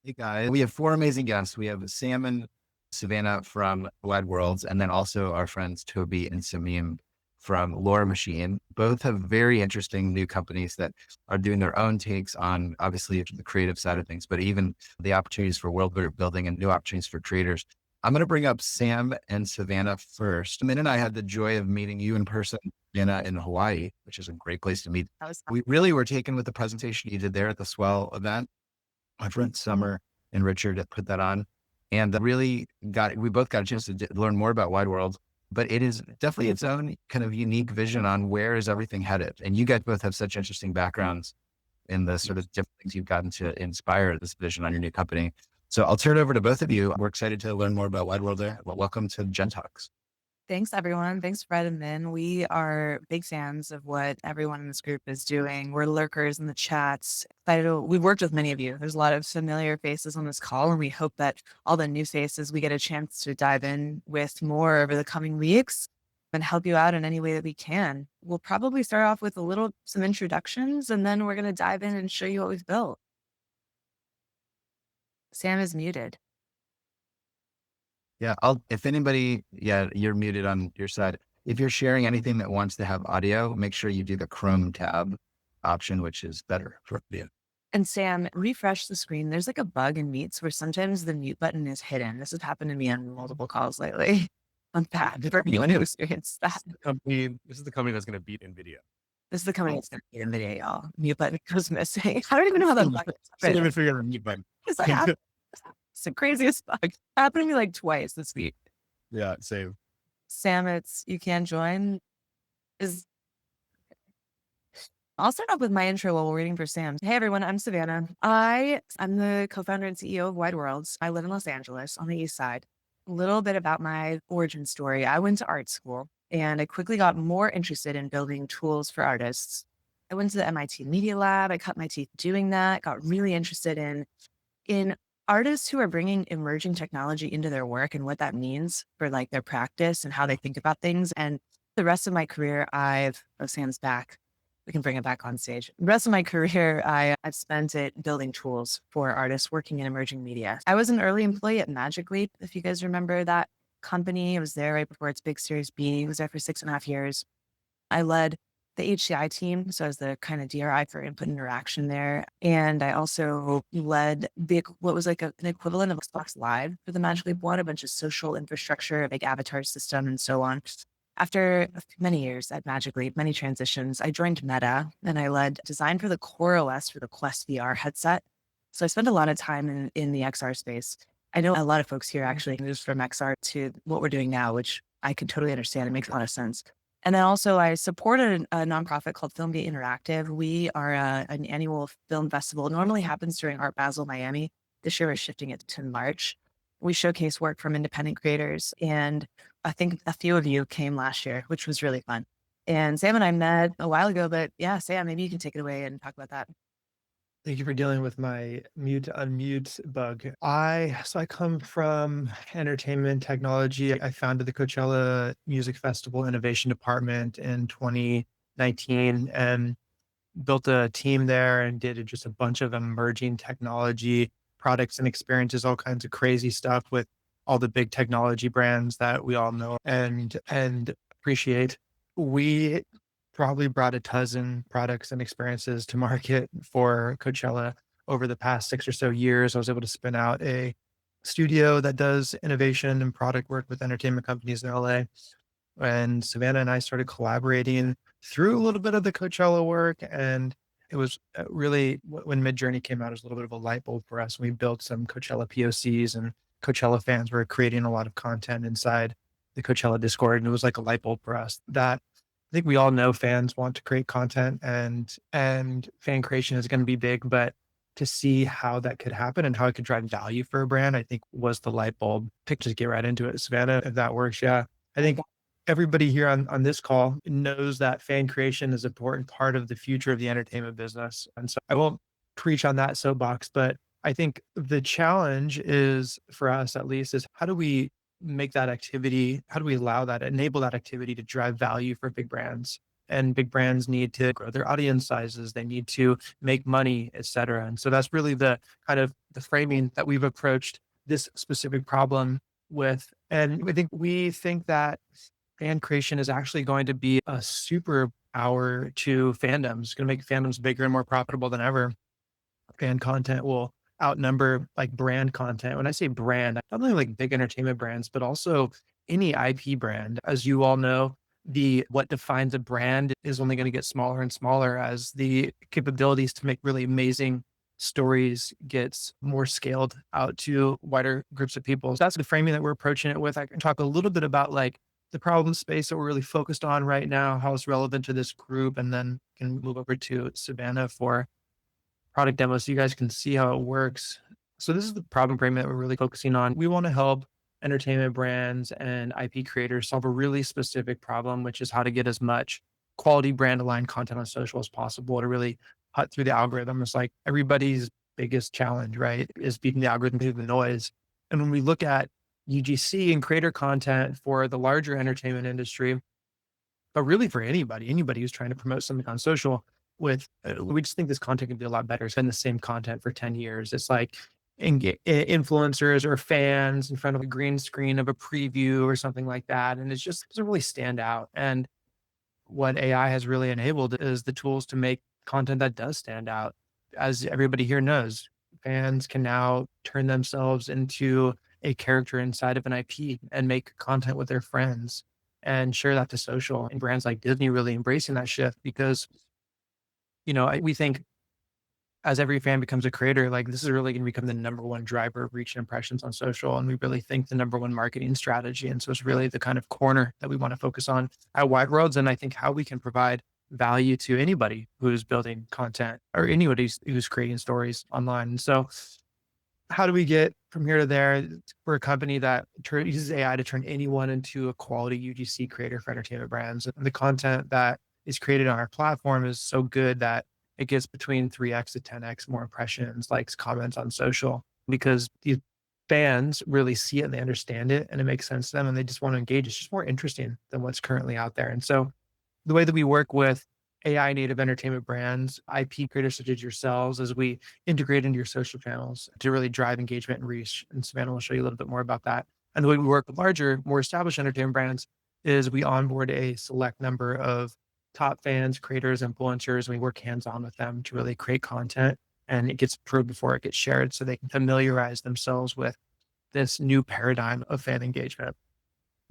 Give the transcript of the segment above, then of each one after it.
Hey guys, we have four amazing guests. We have Sam and Savannah from Wide Worlds, and then also our friends Toby and Samim from Laura Machine. Both have very interesting new companies that are doing their own takes on obviously the creative side of things, but even the opportunities for world building and new opportunities for creators. I'm going to bring up Sam and Savannah first. Min and I had the joy of meeting you in person, Savannah, in Hawaii, which is a great place to meet. That was We really were taken with the presentation you did there at the Swell event. My friend Summer and Richard that put that on, and we both got a chance to learn more about Wide World, but it is definitely its own kind of unique vision on where is everything headed. And you guys both have such interesting backgrounds in the sort of different things you've gotten to inspire this vision on your new company. So I'll turn it over to both of you. We're excited to learn more about Wide World there. Well, welcome to Gent Talks. Thanks, everyone. Thanks, Fred and Min. We are big fans of what everyone in this group is doing. We're lurkers in the chats. We've worked with many of you. There's a lot of familiar faces on this call, and we hope that all the new faces we get a chance to dive in with more over the coming weeks and help you out in any way that we can. We'll probably start off with some introductions, and then we're going to dive in and show you what we've built. Sam is muted. Yeah, if anybody, you're muted on your side. If you're sharing anything that wants to have audio, make sure you do the Chrome tab option, which is better for audio. And Sam, refresh the screen. There's like a bug in Meets where sometimes the mute button is hidden. This has happened to me on multiple calls lately. I'm bad for anyone who experienced that. This is the company that's going to beat NVIDIA. This is the company that's going to beat NVIDIA, y'all. Mute button goes missing. I don't even know how that bug Still haven't figured out a mute button. It's the craziest bug. It happened to me like twice this week. Yeah, same. Sam, you can't join. I'll start off with my intro while we're waiting for Sam. Hey, everyone. I'm Savannah. I'm the co-founder and CEO of Wide Worlds. I live in Los Angeles on the East Side. A little bit about my origin story. I went to art school and I quickly got more interested in building tools for artists. I went to the MIT Media Lab. I cut my teeth doing that, got really interested in artists who are bringing emerging technology into their work and what that means for like their practice and how they think about things. And the rest of my career, Sam's back. We can bring it back on stage. The rest of my career, I've spent it building tools for artists working in emerging media. I was an early employee at Magic Leap. If you guys remember that company, I was there right before its big Series B. I was there for 6.5 years. I led the HCI team. So I was the kind of DRI for input interaction there. And I also led what was like an equivalent of Xbox Live for the Magic Leap One, a bunch of social infrastructure, a big avatar system, and so on. After many years at Magic Leap, many transitions, I joined Meta and I led design for the Core OS for the Quest VR headset. So I spent a lot of time in the XR space. I know a lot of folks here actually moved from XR to what we're doing now, which I could totally understand. It makes a lot of sense. And then also I supported a nonprofit called Film Gate Interactive. We are an annual film festival. It normally happens during Art Basel Miami. This year we're shifting it to March. We showcase work from independent creators. And I think a few of you came last year, which was really fun. And Sam and I met a while ago, but yeah, Sam, maybe you can take it away and talk about that. Thank you for dealing with my mute to unmute bug. I come from entertainment technology. I founded the Coachella Music Festival Innovation Department in 2019 and built a team there and did just a bunch of emerging technology products and experiences, all kinds of crazy stuff with all the big technology brands that we all know and appreciate. We probably brought a dozen products and experiences to market for Coachella over the past 6 or so years. I was able to spin out a studio that does innovation and product work with entertainment companies in LA. And Savannah and I started collaborating through a little bit of the Coachella work. And it was really, when Midjourney came out, it was a little bit of a light bulb for us. We built some Coachella POCs and Coachella fans were creating a lot of content inside the Coachella Discord. And it was like a light bulb for us that I think we all know fans want to create content and fan creation is going to be big, but to see how that could happen and how it could drive value for a brand, I think was the light bulb. Just get right into it, Savannah, if that works. Yeah. I think everybody here on this call knows that fan creation is an important part of the future of the entertainment business. And so I won't preach on that soapbox, but I think the challenge is for us, at least, is how do we make that activity, how do we enable that activity to drive value for big brands? and big brands need to grow their audience sizes. They need to make money, et cetera. And so that's really the kind of the framing that we've approached this specific problem with. And we think that fan creation is actually going to be a superpower to fandoms. It's going to make fandoms bigger and more profitable than ever. Fan content will outnumber like brand content. When I say brand, not only like big entertainment brands, but also any IP brand. As you all know, the what defines a brand is only going to get smaller and smaller as the capabilities to make really amazing stories gets more scaled out to wider groups of people. So that's the framing that we're approaching it with. I can talk a little bit about like the problem space that we're really focused on right now, how it's relevant to this group, and then can move over to Savannah for product demo so you guys can see how it works. So this is the problem framing that we're really focusing on. We want to help entertainment brands and IP creators solve a really specific problem, which is how to get as much quality brand aligned content on social as possible to really cut through the algorithm. It's like everybody's biggest challenge, right? Is beating the algorithm through the noise. And when we look at UGC and creator content for the larger entertainment industry, but really for anybody who's trying to promote something on social we just think this content can be a lot better. It's been the same content for 10 years. It's like influencers or fans in front of a green screen of a preview or something like that. And it just doesn't really stand out. And what AI has really enabled is the tools to make content that does stand out. As everybody here knows, fans can now turn themselves into a character inside of an IP and make content with their friends and share that to social. And brands like Disney really embracing that shift because we think as every fan becomes a creator, like this is really going to become the number one driver of reach and impressions on social. And we really think the number one marketing strategy. And so it's really the kind of corner that we want to focus on at Wide Worlds. And I think how we can provide value to anybody who's building content or anybody who's creating stories online. And so how do we get from here to there? We're a company that uses AI to turn anyone into a quality UGC creator for entertainment brands. And the content that is created on our platform is so good that it gets between 3x to 10x more impressions, likes, comments on social, because these fans really see it and they understand it and it makes sense to them and they just want to engage. It's just more interesting than what's currently out there. And so the way that we work with AI native entertainment brands, IP creators such as yourselves, as we integrate into your social channels to really drive engagement and reach. And Savannah will show you a little bit more about that. And the way we work with larger, more established entertainment brands is we onboard a select number of top fans, creators, influencers. And we work hands-on with them to really create content and it gets approved before it gets shared so they can familiarize themselves with this new paradigm of fan engagement.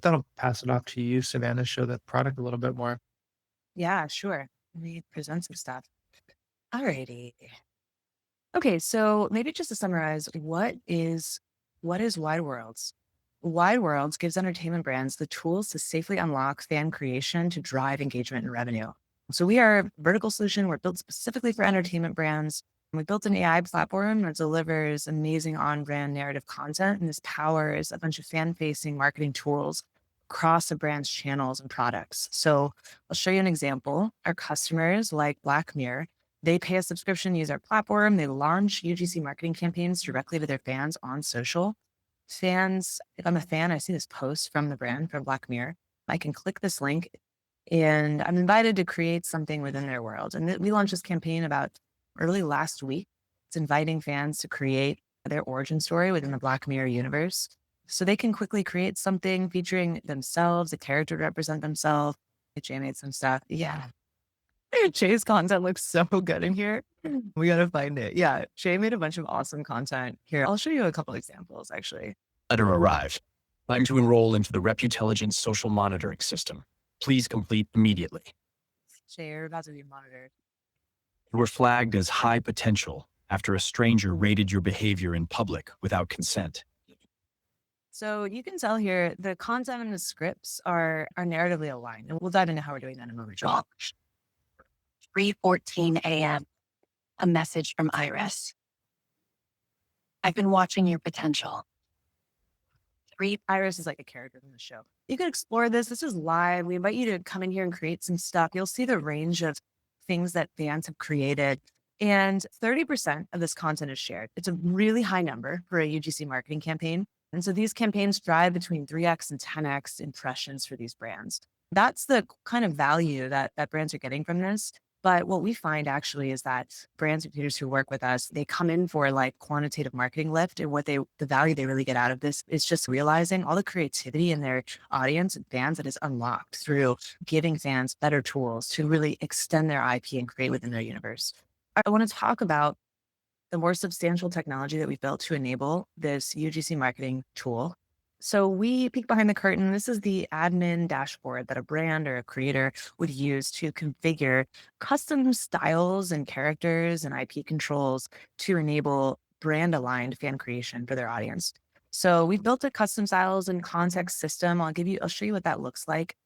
Then I'll pass it off to you, Savannah, show the product a little bit more. Yeah, sure. Let me present some stuff. Alrighty. Okay, so maybe just to summarize, what is Wide Worlds? Wide Worlds gives entertainment brands the tools to safely unlock fan creation to drive engagement and revenue. So we are a vertical solution. We're built specifically for entertainment brands. We built an AI platform that delivers amazing on-brand narrative content, and this powers a bunch of fan-facing marketing tools across a brand's channels and products. So I'll show you an example. Our customers like Black Mirror, they pay a subscription, use our platform. They launch UGC marketing campaigns directly to their fans on social. Fans, if I'm a fan, I see this post from the brand, from Black Mirror. I can click this link and I'm invited to create something within their world. And we launched this campaign about early last week. It's inviting fans to create their origin story within the Black Mirror universe. So they can quickly create something featuring themselves, a character to represent themselves. Jay made some stuff. Yeah. Jay's content looks so good in here. We got to find it. Yeah. Jay made a bunch of awesome content here. I'll show you a couple examples actually. Letter arrived. Time to enroll into the Reputelligence social monitoring system. Please complete immediately. Jay, you're about to be monitored. You were flagged as high potential after a stranger rated your behavior in public without consent. So you can tell here the content and the scripts are narratively aligned. And we'll dive into how we're doing that in a moment. 3:14 a.m. A message from Iris. I've been watching your potential. Iris is like a character from the show. You can explore this. This is live. We invite you to come in here and create some stuff. You'll see the range of things that fans have created. And 30% of this content is shared. It's a really high number for a UGC marketing campaign. And so these campaigns drive between 3x and 10x impressions for these brands. That's the kind of value that brands are getting from this. But what we find actually is that brands and creators who work with us, they come in for like quantitative marketing lift. And the value they really get out of this is just realizing all the creativity in their audience and fans that is unlocked through giving fans better tools to really extend their IP and create within their universe. I want to talk about the more substantial technology that we've built to enable this UGC marketing tool. So we peek behind the curtain. This is the admin dashboard that a brand or a creator would use to configure custom styles and characters and IP controls to enable brand aligned fan creation for their audience. So we've built a custom styles and context system. I'll show you what that looks like.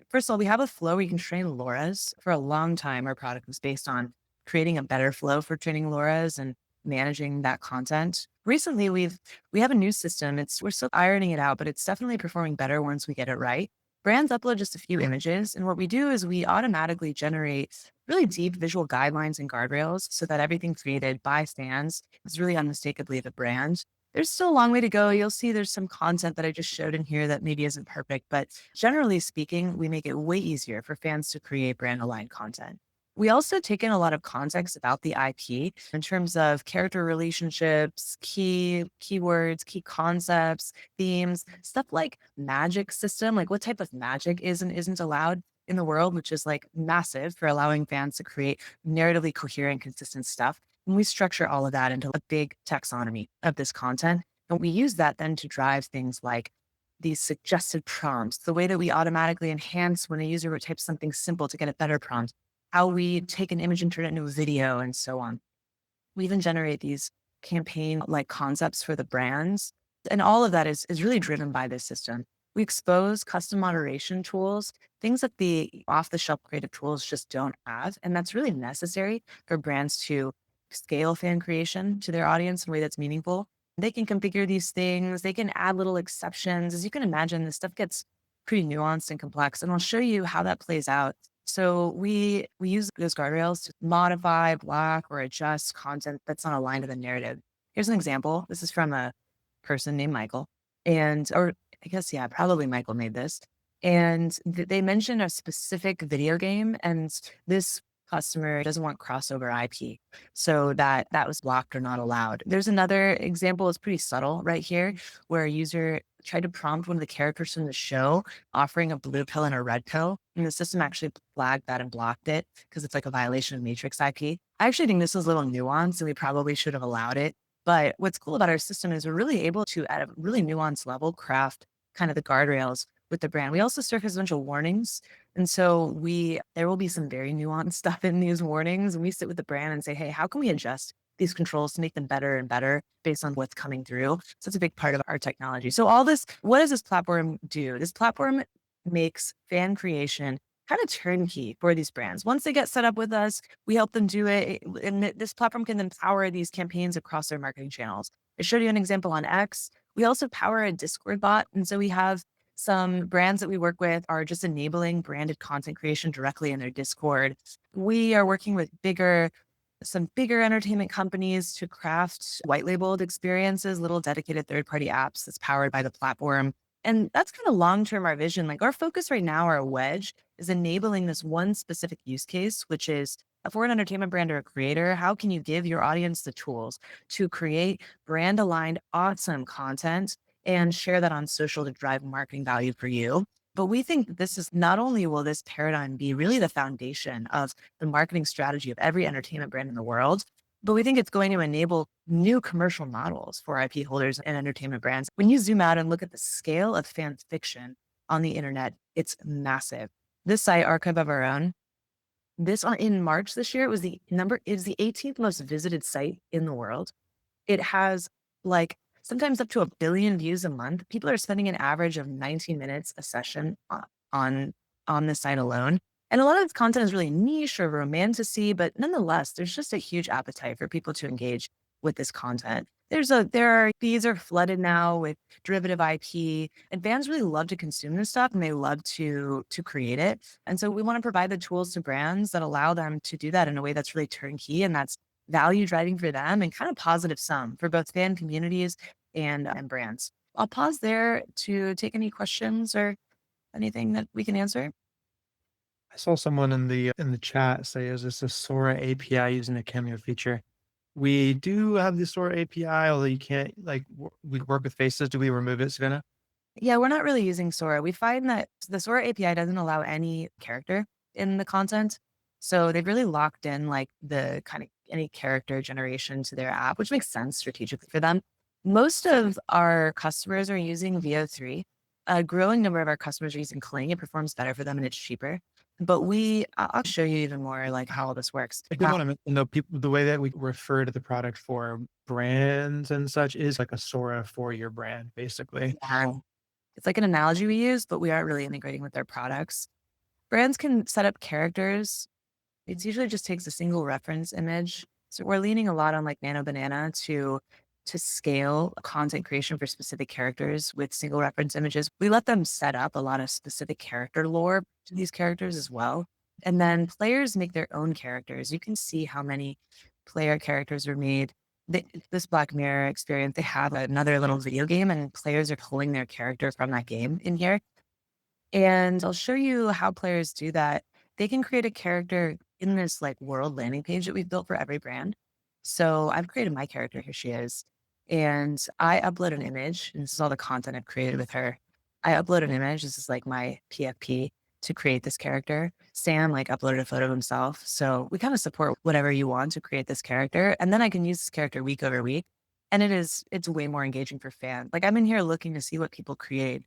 First of all, we have a flow where you can train LoRa's. For a long time, our product was based on creating a better flow for training LoRa's and managing that content. Recently, we have a new system. We're still ironing it out, but it's definitely performing better once we get it right. Brands upload just a few images, and what we do is we automatically generate really deep visual guidelines and guardrails so that everything created by fans is really unmistakably the brand. There's still a long way to go. You'll see there's some content that I just showed in here that maybe isn't perfect, but generally speaking, we make it way easier for fans to create brand aligned content. We also take in a lot of context about the IP in terms of character relationships, keywords, key concepts, themes, stuff like magic system, like what type of magic is and isn't allowed in the world, which is like massive for allowing fans to create narratively coherent, consistent stuff. And we structure all of that into a big taxonomy of this content. And we use that then to drive things like these suggested prompts, the way that we automatically enhance when a user types something simple to get a better prompt, how we take an image and turn it into a video, and so on. We even generate these campaign like concepts for the brands. And all of that is really driven by this system. We expose custom moderation tools, things that the off the shelf creative tools just don't have. And that's really necessary for brands to scale fan creation to their audience in a way that's meaningful. They can configure these things, they can add little exceptions. As you can imagine, this stuff gets pretty nuanced and complex. And I'll show you how that plays out. So we use those guardrails to modify, block, or adjust content that's not aligned to the narrative. Here's an example. This is from a person named Michael. Or I guess, yeah, probably Michael made this. And they mentioned a specific video game, and this customer doesn't want crossover IP. So that was blocked or not allowed. There's another example, it's pretty subtle right here, where a user tried to prompt one of the characters from the show offering a blue pill and a red pill. And the system actually flagged that and blocked it because it's like a violation of Matrix IP. I actually think this is a little nuanced and we probably should have allowed it. But what's cool about our system is we're really able to, at a really nuanced level, craft kind of the guardrails with the brand. We also surface a bunch of warnings. And so there will be some very nuanced stuff in these warnings. And we sit with the brand and say, hey, how can we adjust these controls to make them better and better based on what's coming through? So it's a big part of our technology. So all this, what does this platform do? This platform makes fan creation kind of turnkey for these brands. Once they get set up with us, we help them do it. And this platform can then power these campaigns across their marketing channels. I showed you an example on X. We also power a Discord bot. And so we have some brands that we work with are just enabling branded content creation directly in their Discord. We are working with some bigger entertainment companies to craft white labeled experiences, little dedicated third-party apps that's powered by the platform. And that's kind of long-term our vision. Like our focus right now, our wedge is enabling this one specific use case, which is for an entertainment brand or a creator, how can you give your audience the tools to create brand aligned, awesome content and share that on social to drive marketing value for you? But we think that this is not only will this paradigm be really the foundation of the marketing strategy of every entertainment brand in the world, but we think it's going to enable new commercial models for IP holders and entertainment brands. When you zoom out and look at the scale of fan fiction on the internet, it's massive. This site, Archive of Our Own, in March this year, it is the 18th most visited site in the world. It has like sometimes up to 1 billion views a month. People are spending an average of 19 minutes a session on this site alone. And a lot of this content is really niche or romantasy, but nonetheless, there's just a huge appetite for people to engage with this content. These are flooded now with derivative IP, and fans really love to consume this stuff and they love to create it. And so we want to provide the tools to brands that allow them to do that in a way that's really turnkey and that's value driving for them and kind of positive sum for both fan communities and brands. I'll pause there to take any questions or anything that we can answer. I saw someone in the chat say, "Is this a Sora API using a Cameo feature?" We do have the Sora API, although you can't we work with faces. Do we remove it, Savannah? Yeah, we're not really using Sora. We find that the Sora API doesn't allow any character in the content. So they've really locked in like the kind of any character generation to their app, which makes sense strategically for them. Most of our customers are using VO3. A growing number of our customers are using Kling. It performs better for them and it's cheaper. But I'll show you even more like how all this works. I did want to mention though, people the way that we refer to the product for brands and such is like a Sora for your brand, basically. Yeah. It's like an analogy we use, but we aren't really integrating with their products. Brands can set up characters. It usually just takes a single reference image. So we're leaning a lot on like Nano Banana to scale content creation for specific characters with single reference images. We let them set up a lot of specific character lore to these characters as well. And then players make their own characters. You can see how many player characters are made. This Black Mirror experience, they have another little video game and players are pulling their character from that game in here. And I'll show you how players do that. They can create a character in this like world landing page that we've built for every brand. So I've created my character. Here she is. And I upload an image. And this is all the content I've created with her. I upload an image. This is like my PFP to create this character. Sam like uploaded a photo of himself. So we kind of support whatever you want to create this character. And then I can use this character week over week. And it's way more engaging for fans. Like I'm in here looking to see what people create.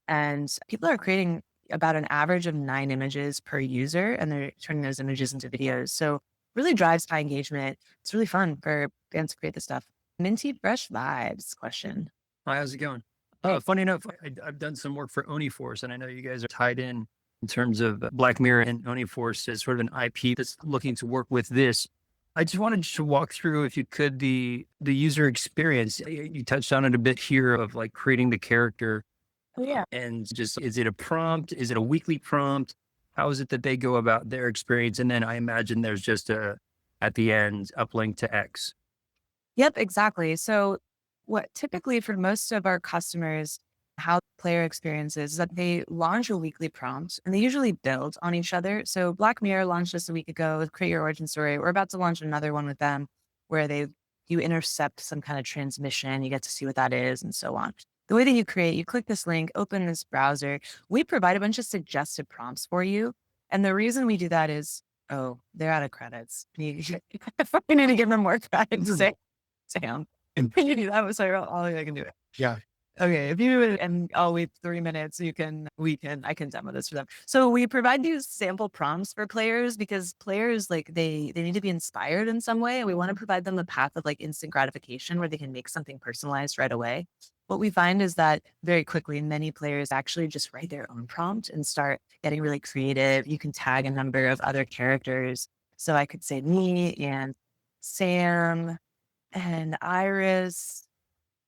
And people are creating about an average of 9 images per user, and they're turning those images into videos. So really drives high engagement. It's really fun for fans to create this stuff. Minty fresh vibes question. Hi, how's it going? Hey. Funny enough, I've done some work for Uniforce, and I know you guys are tied in terms of Black Mirror and Uniforce as sort of an IP that's looking to work with this. I just wanted to walk through, if you could, the user experience. You touched on it a bit here of like creating the character. Oh, yeah. And just, is it a prompt? Is it a weekly prompt? How is it that they go about their experience? And then I imagine there's just at the end, uplink to X. Yep, exactly. So what typically for most of our customers, how player experiences is that they launch a weekly prompt and they usually build on each other. So Black Mirror launched just a week ago with Create Your Origin Story. We're about to launch another one with them where you intercept some kind of transmission, you get to see what that is and so on. The way that you create, you click this link, open this browser. We provide a bunch of suggested prompts for you. And the reason we do that is, oh, they're out of credits. You need to give them more credits. Sam, can you do that? I'm sorry, I can do it. Yeah. Okay, if you do it and I'll wait 3 minutes, I can demo this for them. So we provide these sample prompts for players because players like they need to be inspired in some way. And we want to provide them a path of like instant gratification where they can make something personalized right away. What we find is that very quickly, many players actually just write their own prompt and start getting really creative. You can tag a number of other characters. So I could say me and Sam and Iris,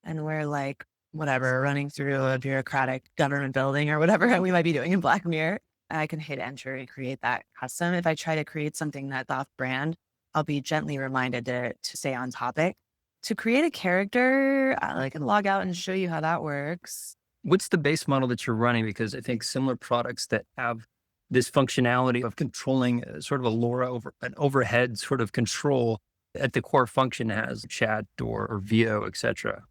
and we're like, whatever, running through a bureaucratic government building or whatever we might be doing in Black Mirror. I can hit enter and create that custom. If I try to create something that's off brand, I'll be gently reminded to stay on topic. To create a character, I can log out and show you how that works. What's the base model that you're running? Because I think similar products that have this functionality of controlling sort of a LoRa an overhead sort of control at the core function has chat or VO, etc.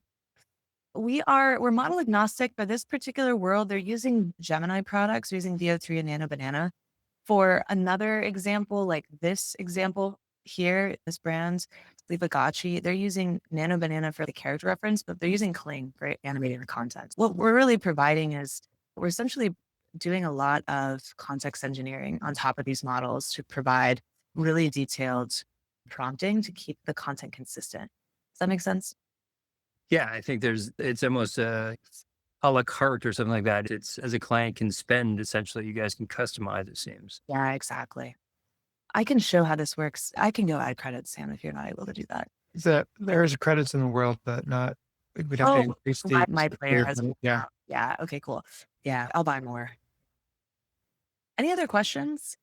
We're model agnostic, but this particular world, they're using Gemini products, using VO3 and Nano Banana. For another example, like this example here, this brand, Leavagachi, they're using Nano Banana for the character reference, but they're using Kling for animating the content. What we're really providing is we're essentially doing a lot of context engineering on top of these models to provide really detailed prompting to keep the content consistent. Does that make sense? Yeah, I think it's almost a la carte or something like that. It's as a client can spend, essentially, you guys can customize, it seems. Yeah, exactly. I can show how this works. I can go add credits, Sam, if you're not able to do that. There's credits in the world, but not, we don't have to increase the. My player has. Yeah. Yeah. Okay, cool. Yeah, I'll buy more. Any other questions?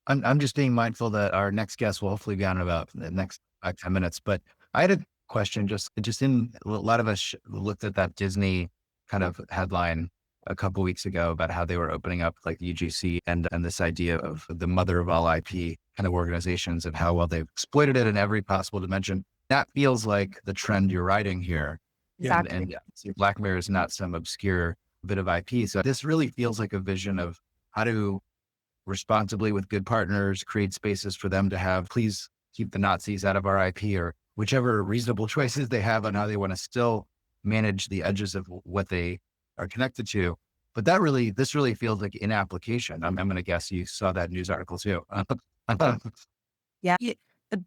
I'm just being mindful that our next guest will hopefully be on in about the next 5-10 minutes. But I had a question just in a lot of us looked at that Disney kind of headline a couple weeks ago about how they were opening up like UGC and this idea of the mother of all IP kind of organizations and how well they've exploited it in every possible dimension. That feels like the trend you're riding here. Exactly. And Black Mirror is not some obscure bit of IP. So this really feels like a vision of how to responsibly with good partners, create spaces for them to have, please keep the Nazis out of our IP or whichever reasonable choices they have on how they want to still manage the edges of what they are connected to. But this really feels like in application. I'm going to guess you saw that news article too. Yeah.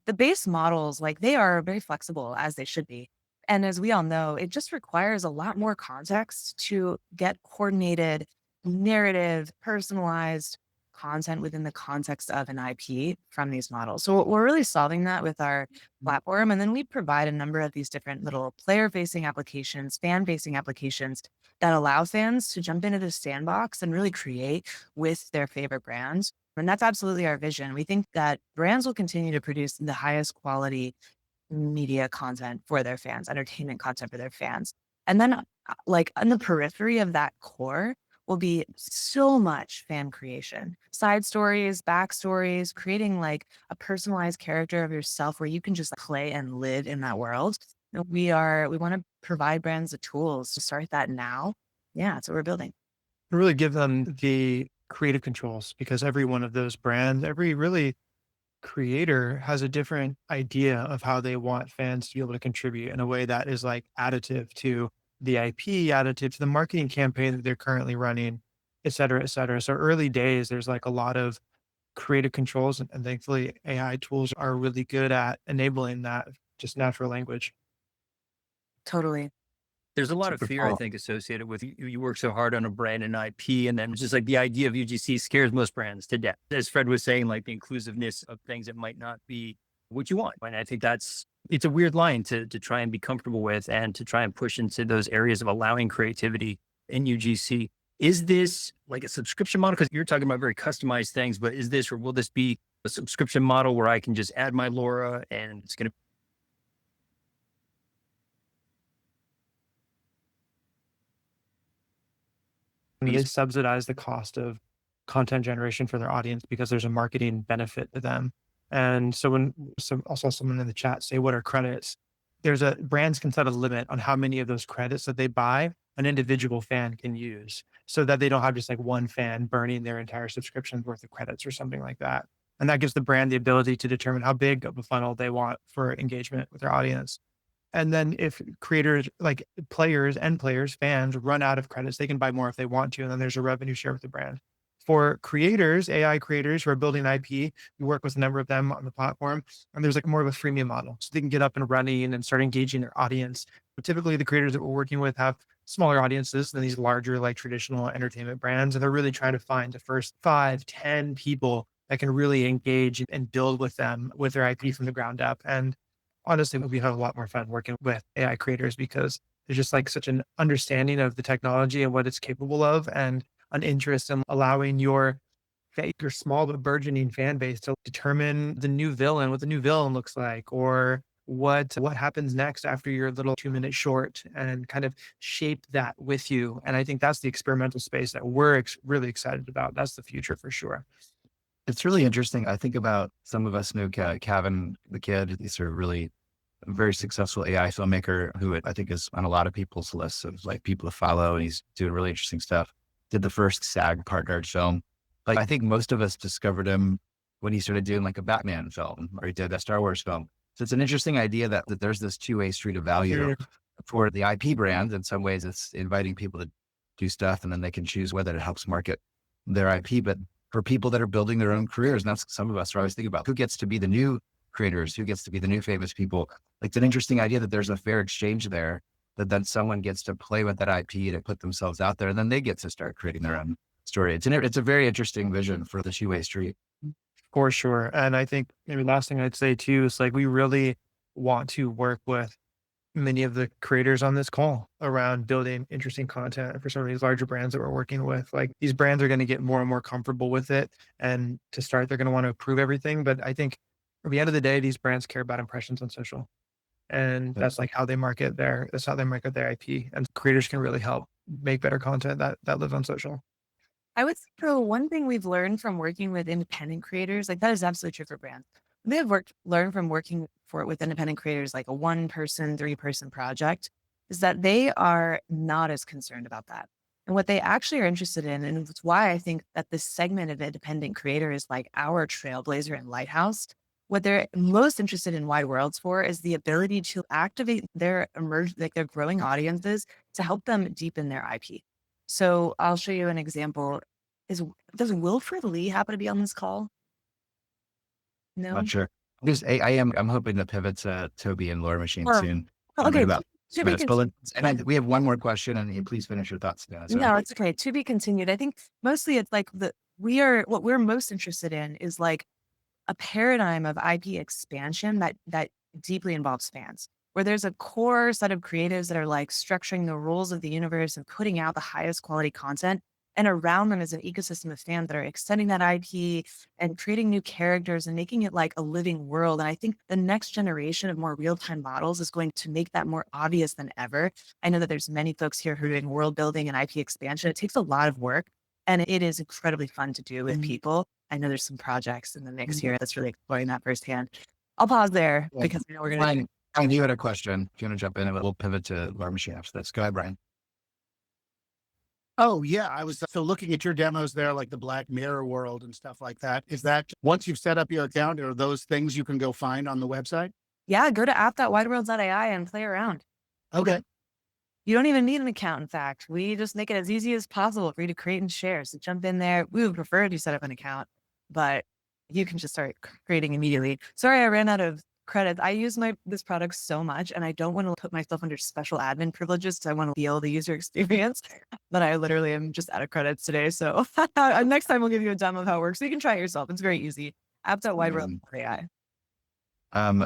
The base models, like they are very flexible as they should be. And as we all know, it just requires a lot more context to get coordinated, narrative, personalized content within the context of an IP from these models. So we're really solving that with our platform. And then we provide a number of these different little player facing applications, fan facing applications that allow fans to jump into the sandbox and really create with their favorite brands. And that's absolutely our vision. We think that brands will continue to produce the highest quality media content for their fans, entertainment content for their fans. And then like on the periphery of that core will be so much fan creation, side stories, backstories, creating like a personalized character of yourself where you can just play and live in that world. We want to provide brands the tools to start that now. Yeah, that's what we're building. Really give them the creative controls because every one of those brands, every really creator has a different idea of how they want fans to be able to contribute in a way that is like additive to the IP, additive to the marketing campaign that they're currently running, et cetera, et cetera. So early days, there's like a lot of creative controls and thankfully AI tools are really good at enabling that just natural language. Totally. There's a lot of Super fear, I cool. think, associated with you work so hard on a brand and IP, and then it's just like the idea of UGC scares most brands to death. As Fred was saying, like the inclusiveness of things that might not be what you want. And I think it's a weird line to try and be comfortable with and to try and push into those areas of allowing creativity in UGC. Is this like a subscription model? Because you're talking about very customized things, but is this or will this be a subscription model where I can just add my Laura and it's going to They subsidize the cost of content generation for their audience because there's a marketing benefit to them. And so I saw someone in the chat say, what are credits? Brands can set a limit on how many of those credits that they buy an individual fan can use so that they don't have just like one fan burning their entire subscription worth of credits or something like that. And that gives the brand the ability to determine how big of a funnel they want for engagement with their audience. And then if creators like players, fans run out of credits, they can buy more if they want to. And then there's a revenue share with the brand. For creators, AI creators who are building IP, we work with a number of them on the platform. And there's like more of a freemium model. So they can get up and running and start engaging their audience. But typically the creators that we're working with have smaller audiences than these larger, like traditional entertainment brands. And they're really trying to find the first 5, 10 people that can really engage and build with them with their IP from the ground up. And honestly, we have a lot more fun working with AI creators because there's just like such an understanding of the technology and what it's capable of and an interest in allowing your small but burgeoning fan base to determine what the new villain looks like, or what happens next after your little 2-minute short and kind of shape that with you. And I think that's the experimental space that we're really excited about. That's the future for sure. It's really interesting. I think about some of us know Kevin, the kid. He's a really very successful AI filmmaker who I think is on a lot of people's lists of like people to follow. And he's doing really interesting stuff. Did the first SAG partnered film. Like I think most of us discovered him when he started doing like a Batman film or he did a Star Wars film. So it's an interesting idea that there's this two-way street of value for the IP brand. In some ways, it's inviting people to do stuff and then they can choose whether it helps market their IP. But for people that are building their own careers, and that's some of us are always thinking about who gets to be the new creators, who gets to be the new famous people. Like it's an interesting idea that there's a fair exchange there, that then someone gets to play with that IP to put themselves out there, and then they get to start creating their own story. It's a very interesting vision for the two-way street. For sure. And I think maybe last thing I'd say too is like we really want to work with many of the creators on this call around building interesting content for some of these larger brands that we're working with. Like these brands are going to get more and more comfortable with it. And to start, they're going to want to approve everything. But I think at the end of the day, these brands care about impressions on social. And that's like how they market their IP, and creators can really help make better content that lives on social. I would say though, one thing we've learned from working with independent creators, like that is absolutely true for brands. We have learned from working with independent creators, like a 1-person, 3-person project, is that they are not as concerned about that. And what they actually are interested in, and it's why I think that this segment of independent creator is like our trailblazer and lighthouse. What they're most interested in Wide Worlds for is the ability to activate their like their growing audiences to help them deepen their IP. So I'll show you an example. Is Does Wilfred Lee happen to be on this call? Not No? sure. I'm hoping to pivot to Toby and Laura Machine Or soon. okay, In about to be minutes. But continued. we have one more question, and please finish your thoughts, Savannah. Sorry. No, it's okay. To be continued. I think mostly it's like what we're most interested in is like a paradigm of IP expansion that deeply involves fans, where there's a core set of creatives that are like structuring the rules of the universe and putting out the highest quality content. And around them is an ecosystem of fans that are extending that IP and creating new characters and making it like a living world. And I think the next generation of more real-time models is going to make that more obvious than ever. I know that there's many folks here who are doing world building and IP expansion. It takes a lot of work and it is incredibly fun to do with people. I know there's some projects in the mix here that's really exploring that firsthand. I'll pause there because I know we're going to. Brian, you had a question. If you want to jump in, and we'll pivot to Laura Machine after this. Go ahead, Brian. Oh yeah, I was so looking at your demos there, like the Black Mirror world and stuff like that. Is that once you've set up your account, are those things you can go find on the website? Yeah, go to app.wideworlds.ai and play around. Okay. You don't even need an account, in fact. We just make it as easy as possible for you to create and share. So jump in there. We would prefer if you set up an account, but you can just start creating immediately. Sorry, I ran out of credits. I use this product so much and I don't want to put myself under special admin privileges because I want to feel the user experience. But I literally am just out of credits today. So next time we'll give you a demo of how it works. So you can try it yourself. It's very easy. App.wideworld.ai.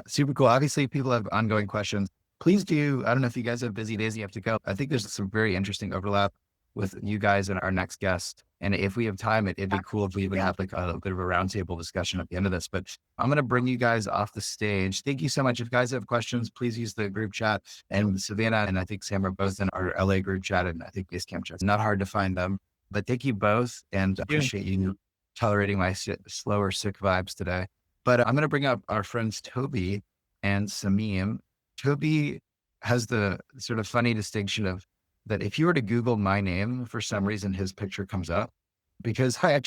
Super cool. Obviously, people have ongoing questions. Please do. I don't know if you guys have busy days you have to go. I think there's some very interesting overlap with you guys and our next guest. And if we have time, it'd be cool if we even have like a bit of a roundtable discussion at the end of this. But I'm going to bring you guys off the stage. Thank you so much. If you guys have questions, please use the group chat. And Savannah and I think Sam are both in our LA group chat and I think Basecamp chat. Not hard to find them. But thank you both and appreciate you tolerating my slower, sick vibes today. But I'm going to bring up our friends Toby and Samim. Toby has the sort of funny distinction of that if you were to Google my name, for some reason, his picture comes up because I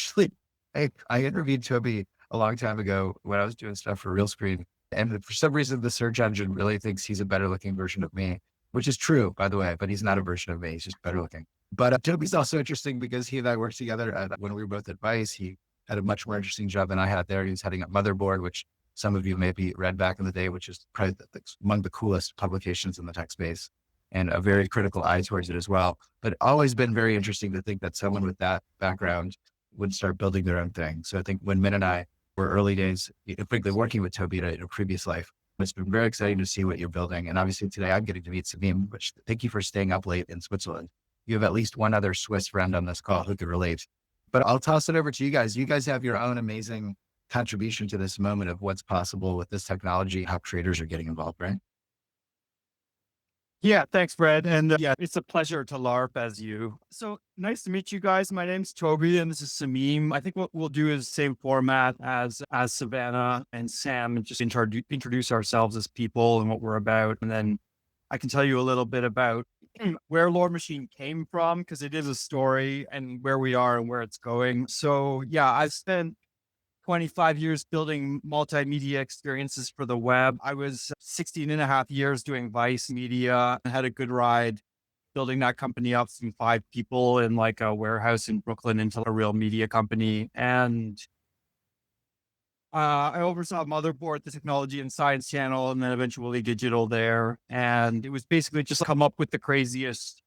interviewed Toby a long time ago when I was doing stuff for Real Screen. And for some reason, the search engine really thinks he's a better looking version of me, which is true, by the way, but he's not a version of me. He's just better looking. But Toby's also interesting because he and I worked together when we were both at Vice. He had a much more interesting job than I had there. He was heading up Motherboard, which some of you maybe read back in the day, which is probably among the coolest publications in the tech space and a very critical eye towards it as well. But always been very interesting to think that someone with that background would start building their own thing. So I think when Min and I were early days, quickly working with Toby in a previous life, it's been very exciting to see what you're building. And obviously today I'm getting to meet Samim, which thank you for staying up late in Switzerland. You have at least one other Swiss friend on this call who could relate. But I'll toss it over to you guys. You guys have your own amazing contribution to this moment of what's possible with this technology, how creators are getting involved, right? Yeah, thanks, Fred. And yeah, it's a pleasure to LARP as you. So nice to meet you guys. My name's Toby and this is Samim. I think what we'll do is same format as Savannah and Sam and just introduce ourselves as people and what we're about. And then I can tell you a little bit about where Lore Machine came from because it is a story and where we are and where it's going. So yeah, I've spent 25 years building multimedia experiences for the web. I was 16 and a half years doing Vice Media and had a good ride building that company up from 5 people in like a warehouse in Brooklyn into a real media company. And I oversaw Motherboard, the technology and science channel, and then eventually digital there. And it was basically just come up with the craziest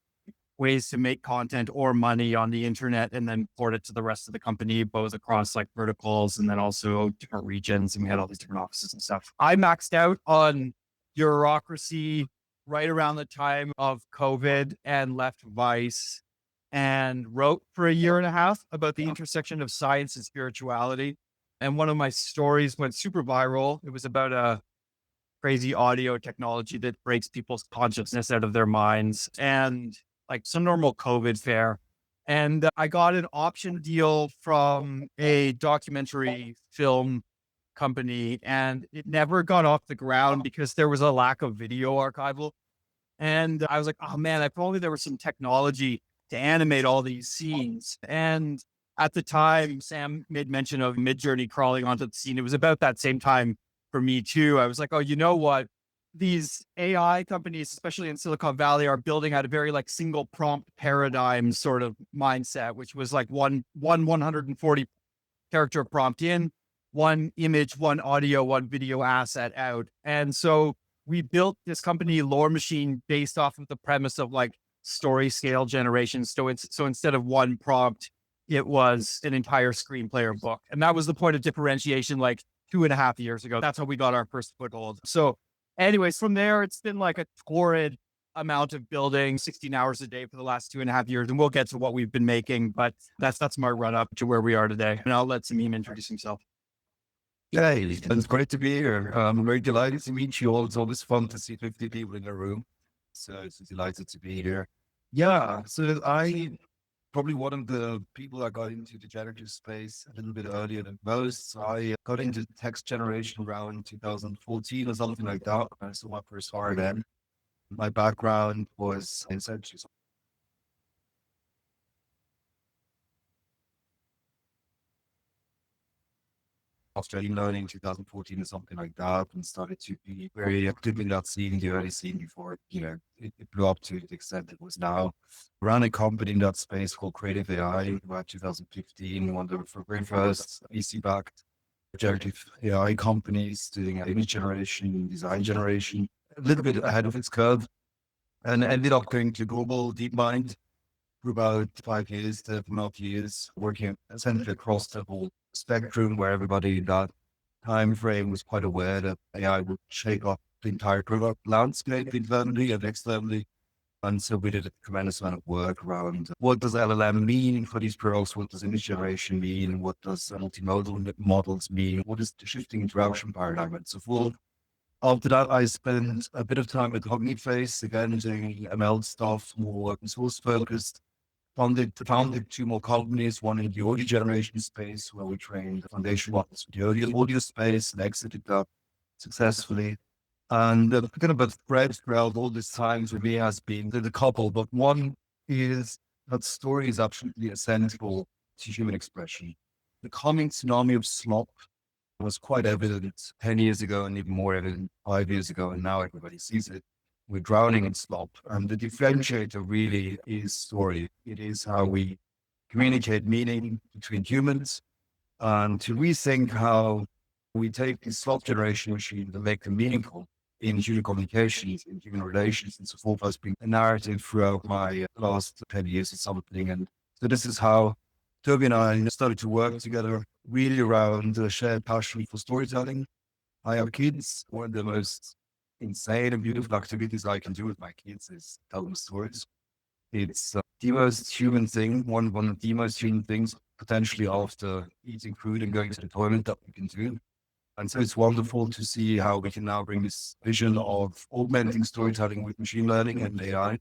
ways to make content or money on the internet and then port it to the rest of the company, both across like verticals and then also different regions. And we had all these different offices and stuff. I maxed out on bureaucracy right around the time of COVID and left Vice and wrote for a year and a half about the intersection of science and spirituality. And one of my stories went super viral. It was about a crazy audio technology that breaks people's consciousness out of their minds. And like some normal COVID fare. And I got an option deal from a documentary film company, and it never got off the ground because there was a lack of video archival. And I was like, oh man, if only there was some technology to animate all these scenes. And at the time, Sam made mention of Midjourney crawling onto the scene. It was about that same time for me too. I was like, oh, you know what? These AI companies, especially in Silicon Valley, are building out a very like single prompt paradigm sort of mindset, which was like one 140 character prompt in, one image, one audio, one video asset out. And so we built this company, Lore Machine, based off of the premise of like story scale generation. So instead of one prompt, it was an entire screenplay or book. And that was the point of differentiation like 2.5 years ago. That's how we got our first foothold. So anyways, from there, it's been like a torrid amount of building 16 hours a day for the last 2.5 years. And we'll get to what we've been making, but that's my run up to where we are today. And I'll let Samim introduce himself. Hey, it's great to be here. I'm very delighted to meet you all. It's always fun to see 50 people in a room. So delighted to be here. Yeah, so I probably one of the people that got into the generative space a little bit earlier than most. I got into text generation around 2014 or something like that. I saw my first RNN. My background was essentially Australian learning 2014 or something like that, and started to be very active in that scene, the early scene before, it blew up to the extent it was now. Ran a company in that space called Creative AI about 2015, one of the very first VC-backed generative AI companies doing image generation, design generation, a little bit ahead of its curve, and ended up going to global DeepMind for about 5 years, 7.5 years, working essentially across the whole spectrum, where everybody in that time frame was quite aware that AI would shake up the entire product landscape internally and externally. And so we did a tremendous amount of work around what does LLM mean for these products? What does image generation mean? What does multimodal models mean? What is the shifting interaction paradigm and so forth? After that, I spent a bit of time at Cogniface, again, doing ML stuff, more open source focused. Founded 2 more companies, one in the audio generation space, where we trained the foundation models for the audio space and exited that successfully. And kind of a thread throughout all this time for me has been the couple, but one is that story is absolutely essential to human expression. The coming tsunami of slop was quite evident 10 years ago and even more evident 5 years ago, and now everybody sees it. We're drowning in slop. And the differentiator really is story. It is how we communicate meaning between humans, and to rethink how we take these slop generation machines and make them meaningful in human communications, in human relations, and so forth has been a narrative throughout my last 10 years of something. And so this is how Toby and I started to work together really around the shared passion for storytelling. I have kids. One of the most insane and beautiful activities I can do with my kids is tell them stories. It's the most human thing, one of the most human things potentially after eating food and going to the toilet that we can do. And so it's wonderful to see how we can now bring this vision of augmenting storytelling with machine learning and AI,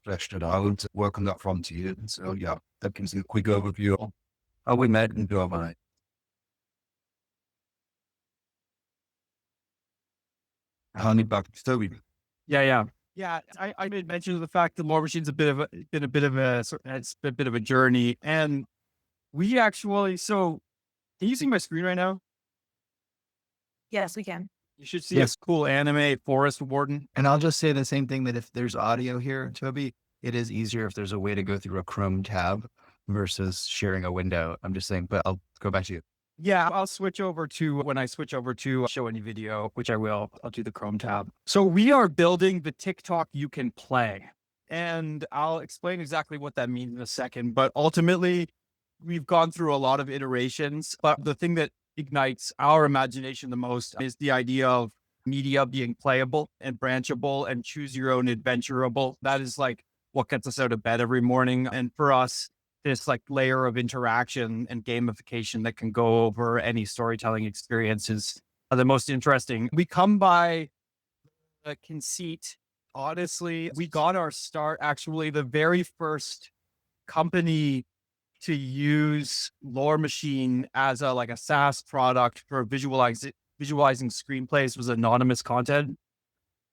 flesh that out, work on that frontier. And so, yeah, that gives you a quick overview of how we met and do our hand it back to Toby. Yeah. I made mention of the fact that Lore Machine's been a bit of a journey, and we actually. So, can you see my screen right now? Yes, we can. You should see a cool anime forest warden. And I'll just say the same thing, that if there's audio here, Toby, it is easier if there's a way to go through a Chrome tab versus sharing a window. I'm just saying, but I'll go back to you. Yeah, I'll switch over to when I switch over to show any video, which I will. I'll do the Chrome tab. So we are building the TikTok you can play, and I'll explain exactly what that means in a second. But ultimately, we've gone through a lot of iterations, but the thing that ignites our imagination the most is the idea of media being playable and branchable and choose your own adventurable. That is like what gets us out of bed every morning. And for us, this like layer of interaction and gamification that can go over any storytelling experiences are the most interesting. We come by the conceit honestly, we got our start actually the very first company to use Lore Machine as a SaaS product for visualizing screenplays was anonymous content.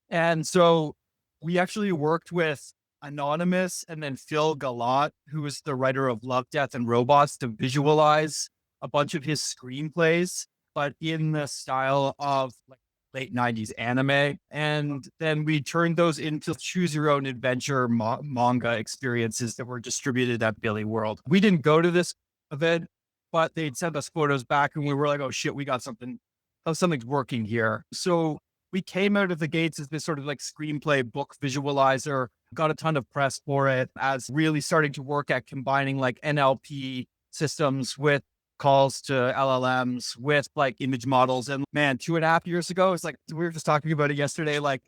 And so we actually worked with Anonymous and then Phil Galat, who was the writer of Love, Death, and Robots, to visualize a bunch of his screenplays, but in the style of like late 90s anime. And then we turned those into choose your own adventure manga experiences that were distributed at Billy World. We didn't go to this event, but they'd send us photos back and we were like, oh shit, we got something. Oh, something's working here. So we came out of the gates as this sort of like screenplay book visualizer, got a ton of press for it as really starting to work at combining like NLP systems with calls to LLMs with like image models. And man, 2.5 years ago, it's like, we were just talking about it yesterday, like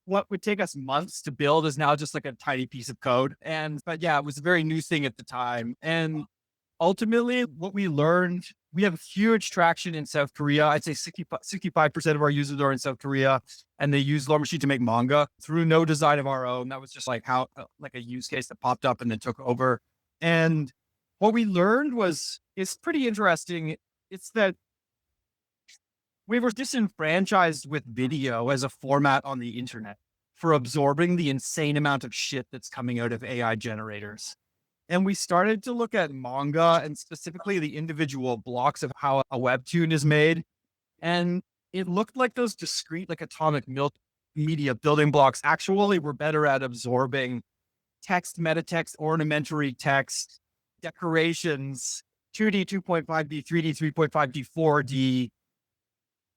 what would take us months to build is now just like a tiny piece of code. But yeah, it was a very new thing at the time. And ultimately, what we learned, we have huge traction in South Korea. I'd say 65% of our users are in South Korea, and they use Lore Machine to make manga through no design of our own. That was just like how, like a use case that popped up and then took over. And what we learned it's pretty interesting. It's that we were disenfranchised with video as a format on the internet for absorbing the insane amount of shit that's coming out of AI generators. And we started to look at manga and specifically the individual blocks of how a webtoon is made. And it looked like those discrete, like atomic media building blocks actually were better at absorbing text, metatext, ornamentary text, decorations, 2D, 2.5D, 3D, 3.5D,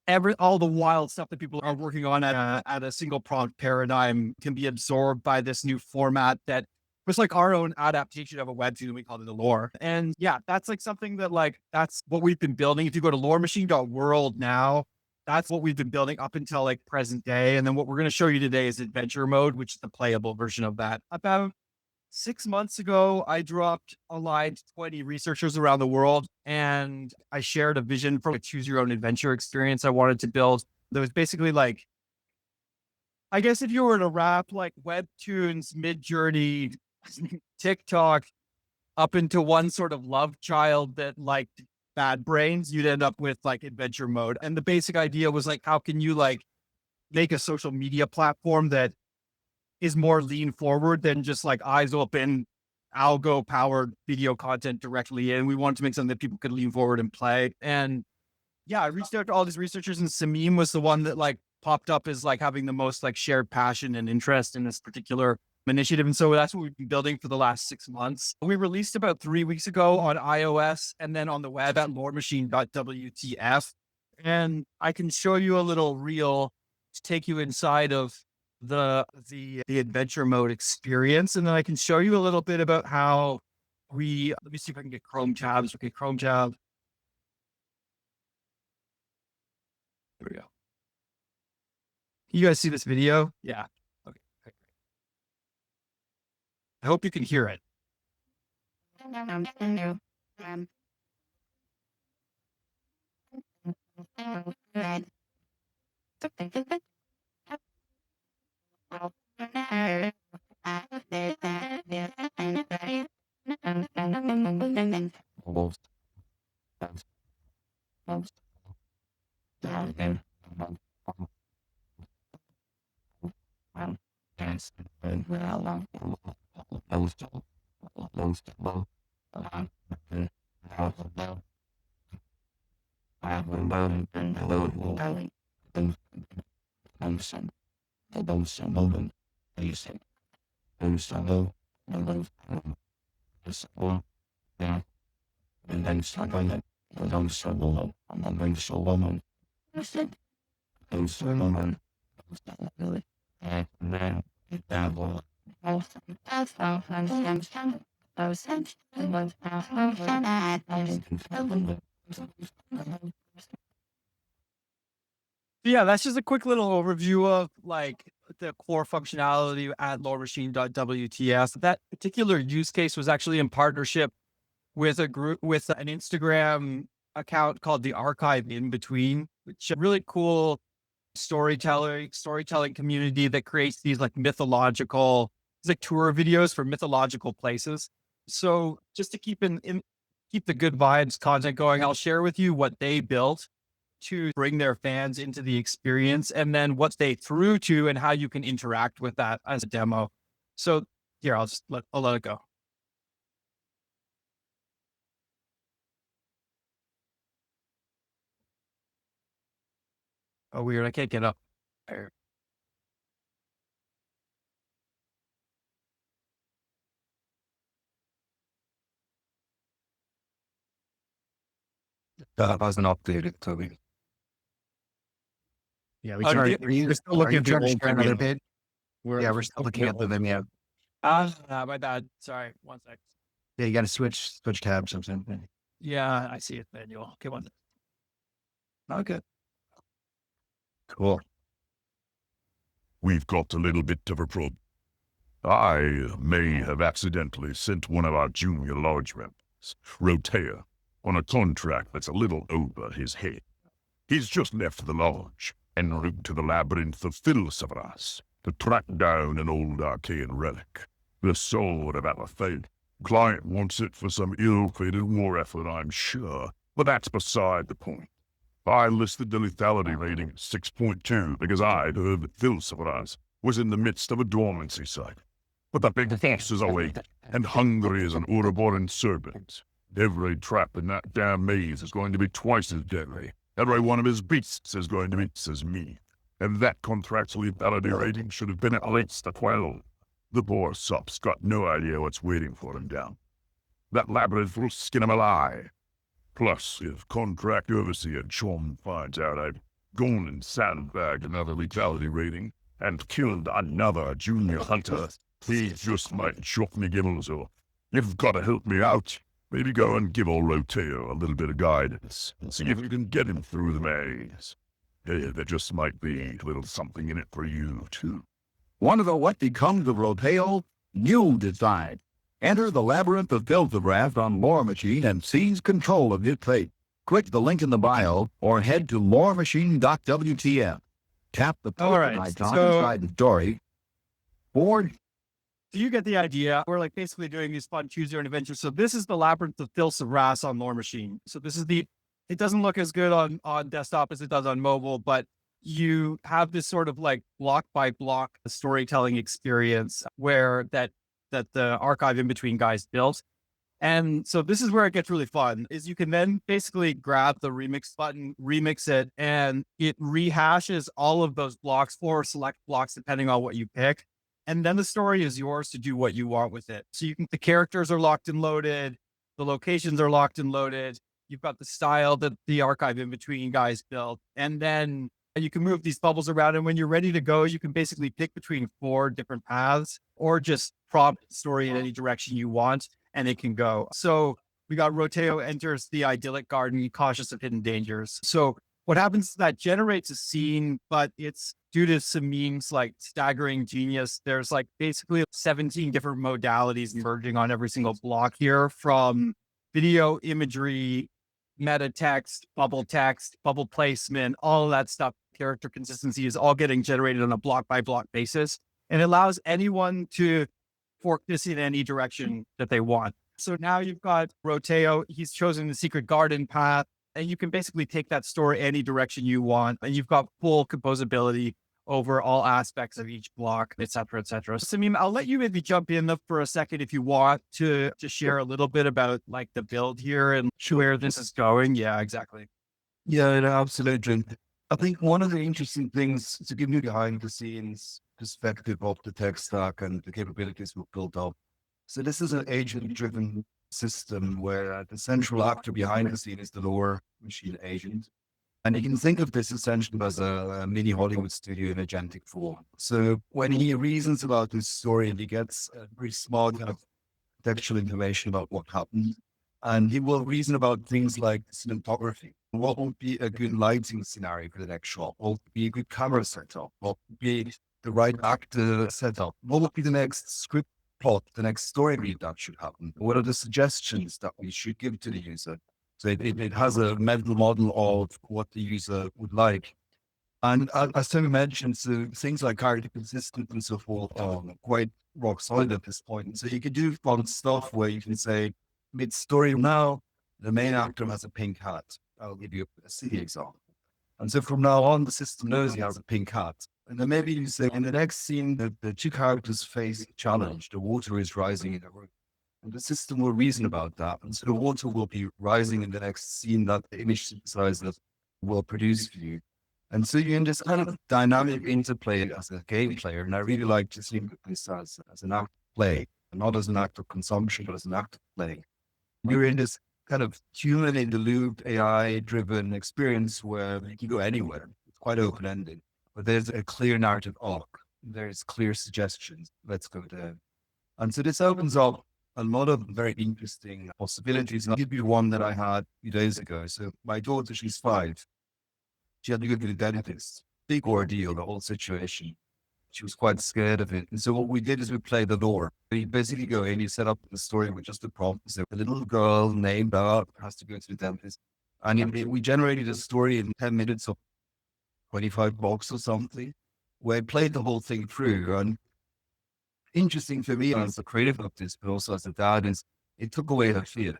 4D, all the wild stuff that people are working on at a single prompt paradigm can be absorbed by this new format that was like our own adaptation of a webtoon. We called it a lore. And yeah, that's like something that like, that's what we've been building. If you go to loremachine.world now, that's what we've been building up until like present day. And then what we're going to show you today is adventure mode, which is the playable version of that. About 6 months ago, I dropped a line to 20 researchers around the world, and I shared a vision for a choose your own adventure experience I wanted to build. That was basically like, I guess if you were to wrap like webtoons, Midjourney, TikTok up into one sort of love child that liked Bad Brains, you'd end up with like adventure mode. And the basic idea was like, how can you like make a social media platform that is more lean forward than just like eyes open, algo powered video content directly in. We wanted to make something that people could lean forward and play. And yeah, I reached out to all these researchers, and Samim was the one that like popped up as like having the most like shared passion and interest in this particular initiative. And so that's what we've been building for the last 6 months. We released about 3 weeks ago on iOS and then on the web at loremachine.wtf. And I can show you a little reel to take you inside of the adventure mode experience. And then I can show you a little bit about how let me see if I can get Chrome tabs. Okay, Chrome tab. Here we go. You guys see this video? Yeah. Okay. Great. I hope you can hear it. Yeah, that's just a quick little overview of like the core functionality at loremachine.wts. That particular use case was actually in partnership with an Instagram account called the Archive in Between, which is a really cool storytelling community that creates these like mythological, it's like tour videos for mythological places. So just to keep the good vibes content going, I'll share with you what they built to bring their fans into the experience, and then what they threw to and how you can interact with that as a demo. So here, I'll let it go. Oh, weird. I can't get up there. That wasn't updated, Toby. Yeah, we Oh, can. we're still looking at the trying to old share another Vimeo. page? Yeah, we're still looking at the Vimeo. My bad. Sorry. One sec. Yeah, you got to switch tabs or something. Yeah, I see it, Manuel. Okay, one. Okay. Cool. We've got a little bit of a problem. I may have accidentally sent one of our junior lodge members, Rotea, on a contract that's a little over his head. He's just left the lodge en route to the labyrinth of Philosopheras to track down an old arcane relic, the Sword of Alephane. Client wants it for some ill-fated war effort, I'm sure, but that's beside the point. I listed the lethality rating at 6.2 because I'd heard that Philosopheras was in the midst of a dormancy cycle. But the big boss is awake, and hungry as an Ouroboran serpent. Every trap in that damn maze is going to be twice as deadly. Every one of his beasts is going to be as me. And that contract's lethality rating should have been at least a 12. The poor sup's got no idea what's waiting for him down. That labyrinth will skin him alive. Plus, if contract overseer Chom finds out I've gone and sandbagged another lethality rating and killed another junior hunter, he just might chop me gibbles off. You've got to help me out. Maybe go and give old Roteo a little bit of guidance and see if you can get him through the maze. Hey, there just might be a little something in it for you, too. Wonder what becomes of Roteo? You decide. Enter the labyrinth of Philosopheras on Lore Machine and seize control of his fate. Click the link in the bio or head to loremachine.wtf. Tap the Alright, icon so- inside the story. Board. Do you get the idea? We're like basically doing these fun choose your own adventures. So this is the labyrinth of Philosopheras on Lore Machine. So this is it doesn't look as good on desktop as it does on mobile, but you have this sort of like block by block storytelling experience where that the archive in between guys built. And so this is where it gets really fun, is you can then basically grab the remix button, remix it, and it rehashes all of those blocks or select blocks depending on what you pick. And then the story is yours to do what you want with it. So the characters are locked and loaded, the locations are locked and loaded. You've got the style that the archive in between guys built. And then you can move these bubbles around. And when you're ready to go, you can basically pick between 4 different paths or just prompt the story in any direction you want, and it can go. So we got Roteo enters the idyllic garden, cautious of hidden dangers. So what happens is that generates a scene, but it's due to Samim's like staggering genius. There's like basically 17 different modalities emerging on every single block here, from video imagery, meta text, bubble placement, all of that stuff. Character consistency is all getting generated on a block by block basis. And it allows anyone to fork this in any direction that they want. So now you've got Roteo, he's chosen the secret garden path, and you can basically take that story any direction you want. And you've got full composability over all aspects of each block, et cetera, et cetera. Samim, I'll let you maybe jump in for a second if you want to share a little bit about like the build here and where this is going. Yeah, exactly. Yeah, no, absolutely. I think one of the interesting things to give you behind the scenes perspective of the tech stack and the capabilities we've built up. So this is an agent-driven system where the central actor behind the scene is the lore machine agent. And you can think of this essentially as a mini Hollywood studio in agentic form. So when he reasons about this story, and he gets a very small kind of textual information about what happened, and he will reason about things like cinematography. What would be a good lighting scenario for the next shot? What would be a good camera setup? What would be the right actor setup? What would be the next script plot, the next story read that should happen? What are the suggestions that we should give to the user? So it has a mental model of what the user would like. And as Toby mentioned, so things like character consistent and so forth are quite rock solid at this point. So you could do fun stuff where you can say, mid story now, the main actor has a pink hat. I'll give you a silly example. And so from now on, the system knows he has a pink hat. And then maybe you say, in the next scene, the two characters face a challenge. The water is rising in the room. And the system will reason about that. And so the water will be rising in the next scene that the image synthesizer will produce for you. And so you're in this kind of dynamic interplay as a game player. And I really like to think of this as an act of play, and not as an act of consumption, but as an act of play. You're in this kind of human in the loop, AI-driven experience where you can go anywhere. It's quite open-ended, but there's a clear narrative arc. There's clear suggestions. Let's go there. And so this opens up a lot of very interesting possibilities. And I'll give you one that I had a few days ago. So my daughter, she's 5. She had to go to the dentist. Big ordeal, the whole situation. She was quite scared of it. And so what we did is we played the lore. You basically go in, you set up the story with just the prompt. So a little girl named out has to go to the dentist. And we generated a story in 10 minutes of 25 bucks or something, where I played the whole thing through. And interesting for me as a creative of this, but also as a dad, is it took away her fear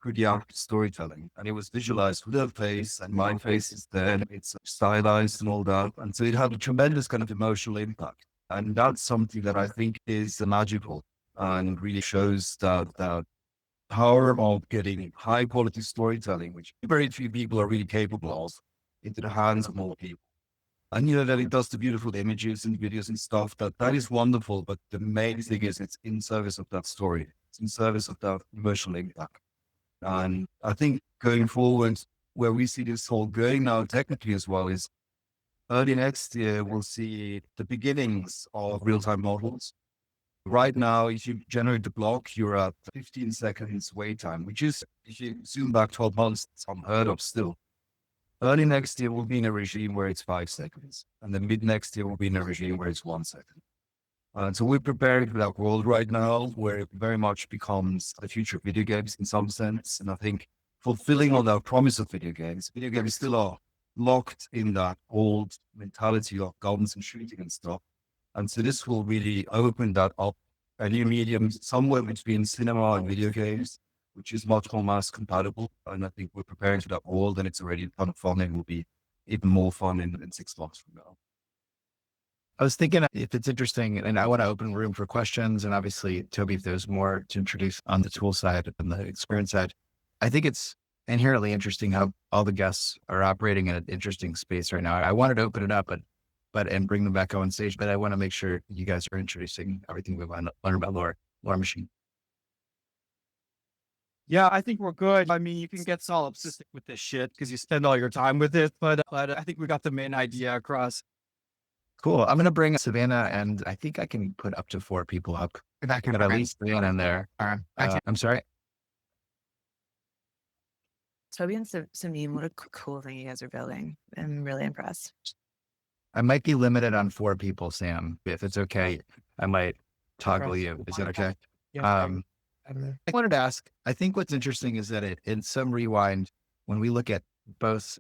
through the act of storytelling. And it was visualized with her face, and my face is there. It's stylized and all that. And so it had a tremendous kind of emotional impact. And that's something that I think is magical and really shows that power of getting high quality storytelling, which very few people are really capable of, into the hands of more people. And that it does the beautiful images and videos and stuff, that is wonderful. But the main thing is it's in service of that story. It's in service of that emotional impact. And I think going forward, where we see this whole going now technically as well, is early next year, we'll see the beginnings of real-time models. Right now, if you generate the block, you're at 15 seconds wait time, which is, if you zoom back 12 months, it's unheard of still. Early next year, we'll be in a regime where it's 5 seconds. And then mid next year, we'll be in a regime where it's 1 second. And so we're preparing for that world right now, where it very much becomes the future of video games in some sense. And I think fulfilling on that promise of video games still are locked in that old mentality of guns and shooting and stuff. And so this will really open that up, a new medium somewhere between cinema and video games, which is much more mass compatible. And I think we're preparing for that world, and it's already a ton of fun, and will be even more fun in 6 months from now. I was thinking if it's interesting, and I want to open room for questions. And obviously, Toby, if there's more to introduce on the tool side and the experience side, I think it's inherently interesting how all the guests are operating in an interesting space right now. I wanted to open it up, and bring them back on stage, but I want to make sure you guys are introducing everything we want to learn about Lore Machine. Yeah, I think we're good. I mean, you can get solipsistic with this shit because you spend all your time with it, but I think we got the main idea across. Cool. I'm going to bring Savannah, and I think I can put up to 4 people up. But at least 3 in there. I'm sorry. Toby and Samim, what a cool thing you guys are building. I'm really impressed. I might be limited on 4 people, Sam. If it's okay, I might toggle you. Is that okay? Yeah. I wanted to ask, I think what's interesting is that in some rewind, when we look at both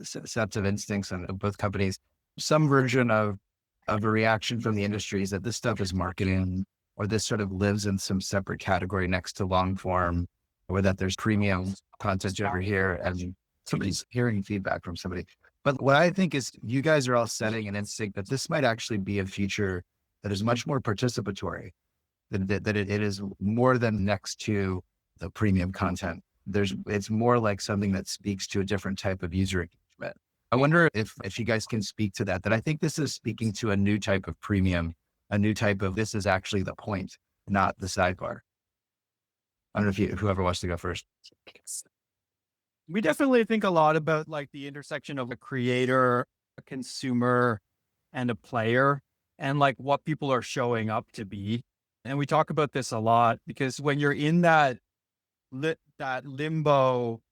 sets of instincts and both companies, some version of a reaction from the industry is that this stuff is marketing, or this sort of lives in some separate category next to long form, or that there's premium content over here, and somebody's hearing feedback from somebody. But what I think is you guys are all setting an instinct that this might actually be a feature that is much more participatory, that it is more than next to the premium content. It's more like something that speaks to a different type of user engagement. I wonder if you guys can speak to that I think this is speaking to a new type of premium, a new type of, this is actually the point, not the sidebar. I don't know if whoever wants to go first. We definitely think a lot about like the intersection of a creator, a consumer, and a player, and like what people are showing up to be. And we talk about this a lot because when you're in that limbo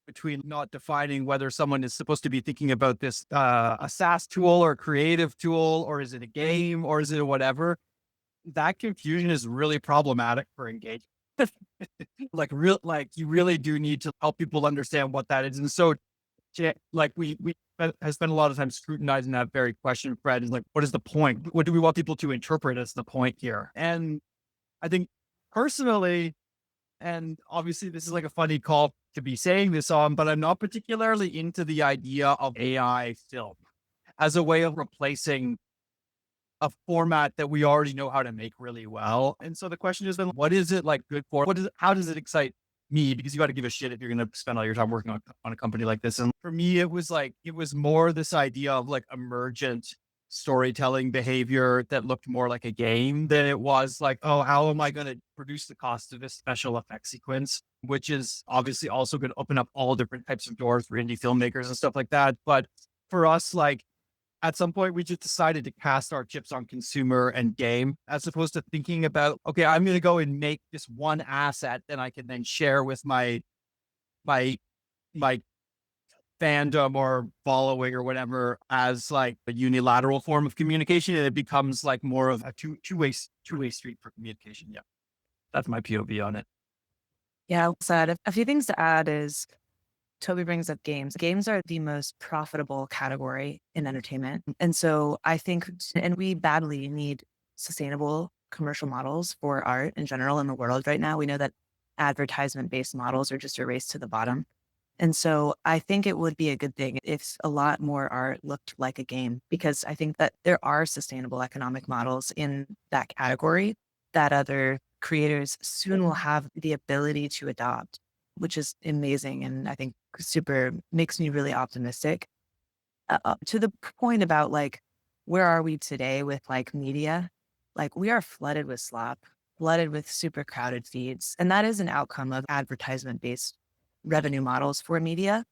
between not defining whether someone is supposed to be thinking about this a SaaS tool or a creative tool, or is it a game, or is it whatever, that confusion is really problematic for engagement. Like you really do need to help people understand what that is. And so like we has spent a lot of time scrutinizing that very question, Fred, is like, what is the point? What do we want people to interpret as the point here? And I think personally, and obviously this is like a funny call to be saying this on, but I'm not particularly into the idea of AI film as a way of replacing a format that we already know how to make really well. And so the question is then, what is it like good for? How does it excite me? Because you got to give a shit if you're going to spend all your time working on a company like this. And for me, it was more this idea of like emergent storytelling behavior that looked more like a game than it was like, oh, how am I going to produce the cost of this special effect sequence, which is obviously also going to open up all different types of doors for indie filmmakers and stuff like that. But for us, like, at some point, we just decided to cast our chips on consumer and game, as opposed to thinking about, okay, I'm going to go and make this one asset that I can then share with my fandom or following or whatever as like a unilateral form of communication, and it becomes like more of a two-way street for communication. Yeah, that's my POV on it. Yeah, said a few things to add is Toby brings up games. Games are the most profitable category in entertainment. And so I think, and we badly need sustainable commercial models for art in general in the world right now. We know that advertisement-based models are just a race to the bottom. And so I think it would be a good thing if a lot more art looked like a game, because I think that there are sustainable economic models in that category that other creators soon will have the ability to adopt, which is amazing. And I think super makes me really optimistic. To the point about like, where are we today with like media? Like we are flooded with slop, flooded with super crowded feeds. And that is an outcome of advertisement-based revenue models for media.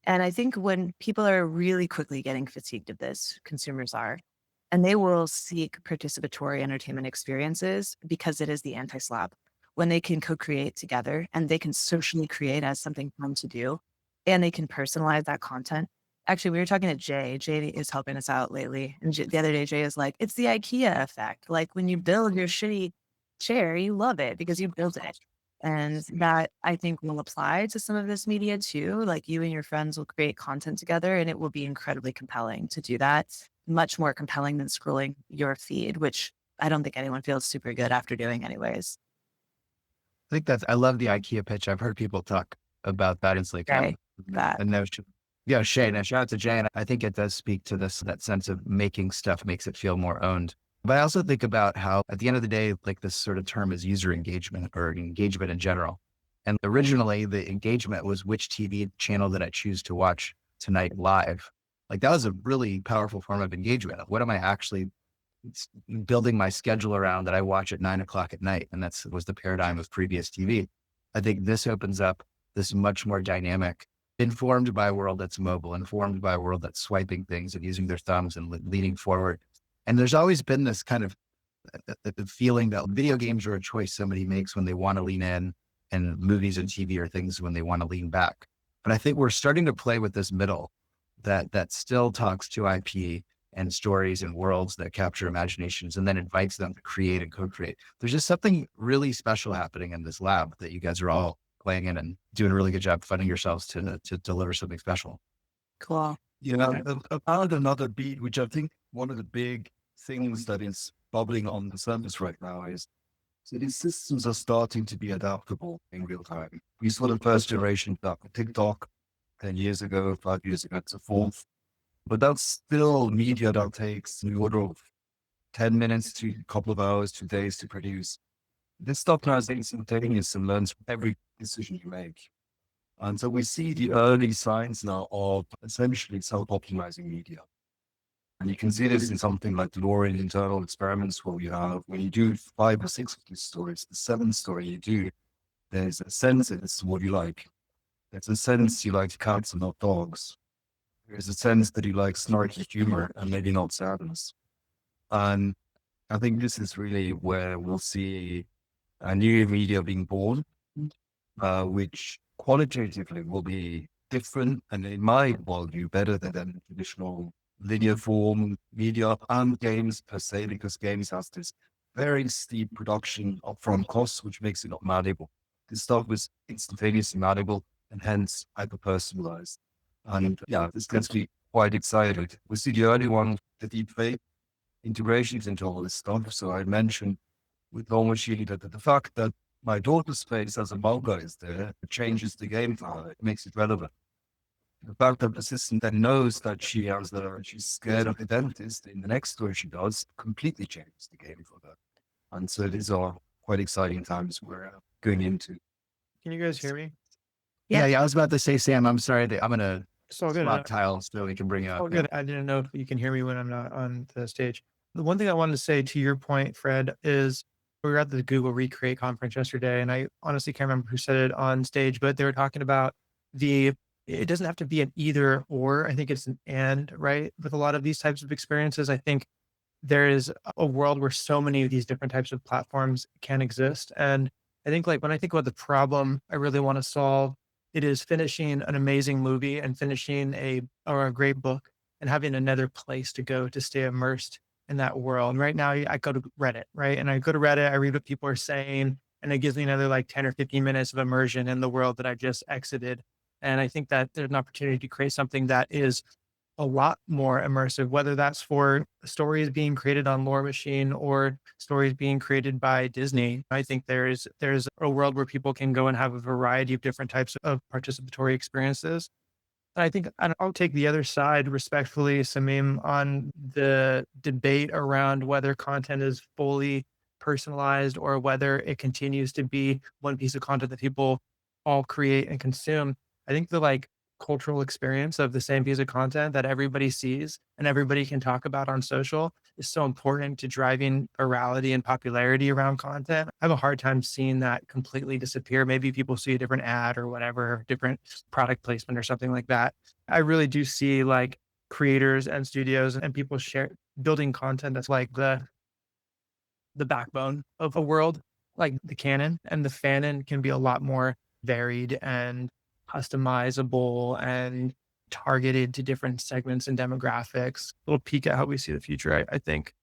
And I think when people are really quickly getting fatigued of this, consumers are, and they will seek participatory entertainment experiences because it is the anti-slop. When they can co-create together and they can socially create as something fun to do, and they can personalize that content. Actually, we were talking to Jay. Jay is helping us out lately. And the other day, Jay is like, it's the IKEA effect. Like when you build your shitty chair, you love it because you built it. And that I think will apply to some of this media too. Like you and your friends will create content together and it will be incredibly compelling to do that. Much more compelling than scrolling your feed, which I don't think anyone feels super good after doing anyways. I think I love the IKEA pitch. I've heard people talk about that. It's like, Right. That. And yeah, Shay, now shout out to Jay. And I think it does speak to that sense of making stuff makes it feel more owned. But I also think about how at the end of the day, like this sort of term is user engagement or engagement in general. And originally the engagement was which TV channel did I choose to watch tonight live? Like that was a really powerful form of engagement. What am I actually building my schedule around that I watch at 9 o'clock at night? And was the paradigm of previous TV. I think this opens up this much more dynamic, informed by a world that's mobile, informed by a world that's swiping things and using their thumbs and leaning forward. And there's always been this kind of feeling that video games are a choice somebody makes when they want to lean in, and movies and TV are things when they want to lean back. But I think we're starting to play with this middle that still talks to IP and stories and worlds that capture imaginations and then invites them to create and co-create. There's just something really special happening in this lab that you guys are all playing in and doing a really good job funding yourselves to deliver something special. Cool. You know, about another beat, which I think one of the big things that is bubbling on the surface right now is so these systems are starting to be adaptable in real time. We saw the first generation of TikTok 10 years ago, 5 years ago, and so forth. But that's still media that takes the order of 10 minutes to a couple of hours, 2 days to produce. This stuff now is instantaneous and learns from every decision you make. And so we see the early signs now of essentially self-optimizing media. And you can see this in something like the Lore and internal experiments where when you do 5 or 6 of these stories, the 7th story you do, there's a sense that it's what you like. There's a sense you like cats and not dogs. There's a sense that you like snarky humor and maybe not sadness. And I think this is really where we'll see a new media being born, which qualitatively will be different and in my worldview better than traditional linear form media and games per se, because games has this very steep production upfront costs, which makes it not malleable. This stuff is instantaneously malleable and hence hyper personalized. And yeah, this gets to be quite excited. We see the early one, the deep fake integrations into all this stuff. So I mentioned with Law Machine that the fact that my daughter's face as a manga is there, it changes the game for her. It makes it relevant. The fact that the system then knows that she's scared of the dentist in the next story she does completely changes the game for her. And so these are quite exciting times we're going into. Can you guys hear me? Yeah. I was about to say, Sam, I'm sorry. I'm going to It's all good. swap tiles so we can bring you up. Oh, good. I didn't know if you can hear me when I'm not on the stage. The one thing I wanted to say to your point, Fred, is we were at the Google Recreate conference yesterday, and I honestly can't remember who said it on stage, but they were talking about it doesn't have to be an either or. I think it's an and, right? With a lot of these types of experiences, I think there is a world where so many of these different types of platforms can exist. And I think like when I think about the problem I really want to solve, it is finishing an amazing movie and finishing a great book and having another place to go to stay immersed in that world. Right now, I go to Reddit, right? And I go to Reddit, I read what people are saying, and it gives me another like 10 or 15 minutes of immersion in the world that I just exited. And I think that there's an opportunity to create something that is a lot more immersive, whether that's for stories being created on Lore Machine or stories being created by Disney. I think there's a world where people can go and have a variety of different types of participatory experiences. And I think I'll take the other side respectfully, Samim, on the debate around whether content is fully personalized or whether it continues to be one piece of content that people all create and consume. I think the like cultural experience of the same piece of content that everybody sees and everybody can talk about on social is so important to driving virality and popularity around content. I have a hard time seeing that completely disappear. Maybe people see a different ad or whatever, different product placement or something like that. I really do see like creators and studios and people building content that's like the backbone of a world, like the canon, and the fanon can be a lot more varied and customizable and targeted to different segments and demographics. A little peek at how we see the future, I think.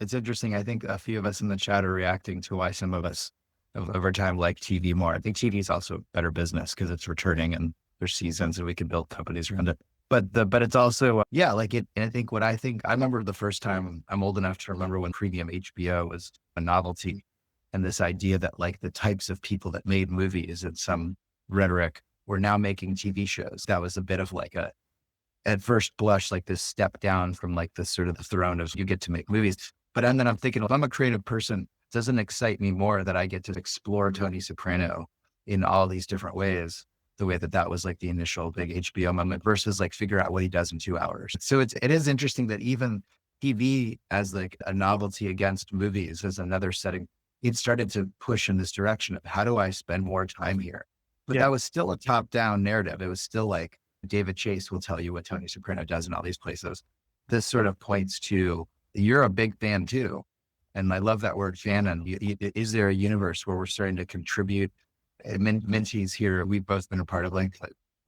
It's interesting. I think a few of us in the chat are reacting to why some of us over time like TV more. I think TV is also better business because it's returning and there's seasons and we can build companies around it. But it's also, like it. And I remember the first time, I'm old enough to remember when premium HBO was a novelty, and this idea that like the types of people that made movies and some rhetoric were now making TV shows. That was a bit of like at first blush, like this step down from like this sort of the throne of you get to make movies. But then I'm thinking, if I'm a creative person, it doesn't excite me more that I get to explore Tony Soprano in all these different ways, the way that was like the initial big HBO moment versus like figure out what he does in 2 hours. So it is interesting that even TV as like a novelty against movies as another setting, it started to push in this direction of how do I spend more time here? But that was still a top-down narrative. It was still like David Chase will tell you what Tony Soprano does in all these places. This sort of points to you're a big fan too. And I love that word fan. And is there a universe where we're starting to contribute? Minty's here. We've both been a part of like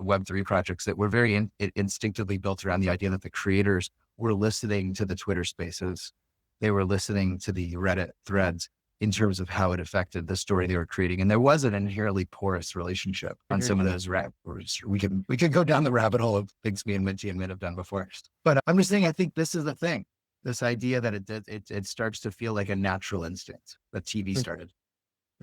Web3 projects that were very instinctively built around the idea that the creators were listening to the Twitter spaces. They were listening to the Reddit threads in terms of how it affected the story they were creating. And there was an inherently porous relationship on some of those we could go down the rabbit hole of things me and Minty and Min have done before. But I'm just saying, I think this is the thing, this idea that it starts to feel like a natural instinct that TV started.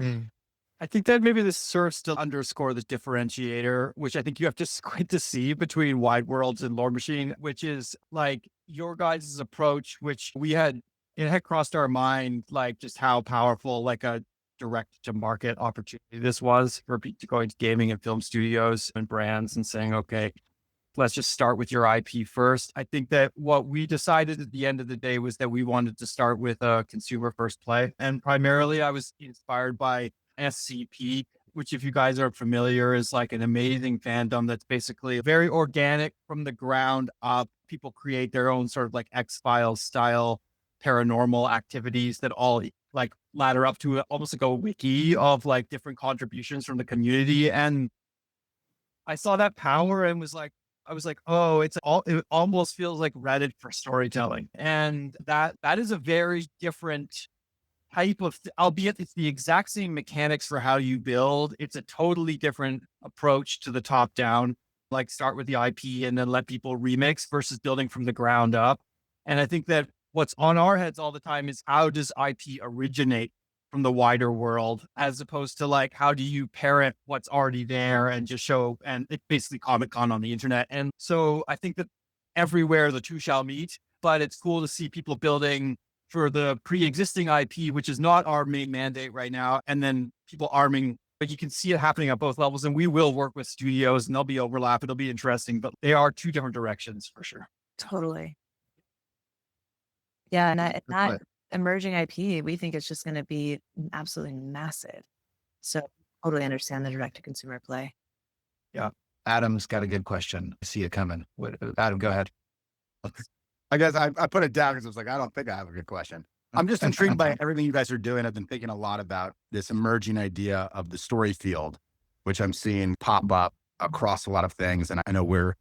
I think that maybe this serves to underscore the differentiator, which I think you have to squint to see between Wide Worlds and Lore Machine, which is like your guys' approach, which it had crossed our mind, like just how powerful, like a direct to market opportunity this was for going to gaming and film studios and brands and saying, okay, let's just start with your IP first. I think that what we decided at the end of the day was that we wanted to start with a consumer first play. And primarily I was inspired by SCP, which if you guys are familiar is like an amazing fandom that's basically very organic from the ground up. People create their own sort of like X-Files style paranormal activities that all like ladder up to almost like a wiki of like different contributions from the community. And I saw that power and I was like, oh, it almost feels like Reddit for storytelling. And that is a very different type of, albeit it's the exact same mechanics for how you build. It's a totally different approach to the top down. like start with the IP and then let people remix versus building from the ground up. And I think that what's on our heads all the time is how does IP originate from the wider world, as opposed to like, how do you parrot what's already there and just show, and it's basically Comic-Con on the internet. And so I think that everywhere the two shall meet, but it's cool to see people building for the pre-existing IP, which is not our main mandate right now. And then people arming, but you can see it happening at both levels, and we will work with studios and there'll be overlap. It'll be interesting, but they are two different directions for sure. Totally. Yeah. And that Right. emerging IP, we think it's just going to be absolutely massive. So totally understand the direct to consumer play. Adam's got a good question. I see it coming. Adam, go ahead. I guess I put it down because I was like, I don't think I have a good question. I'm just intrigued by everything you guys are doing. I've been thinking a lot about this emerging idea of the story field, which I'm seeing pop up across a lot of things. And I know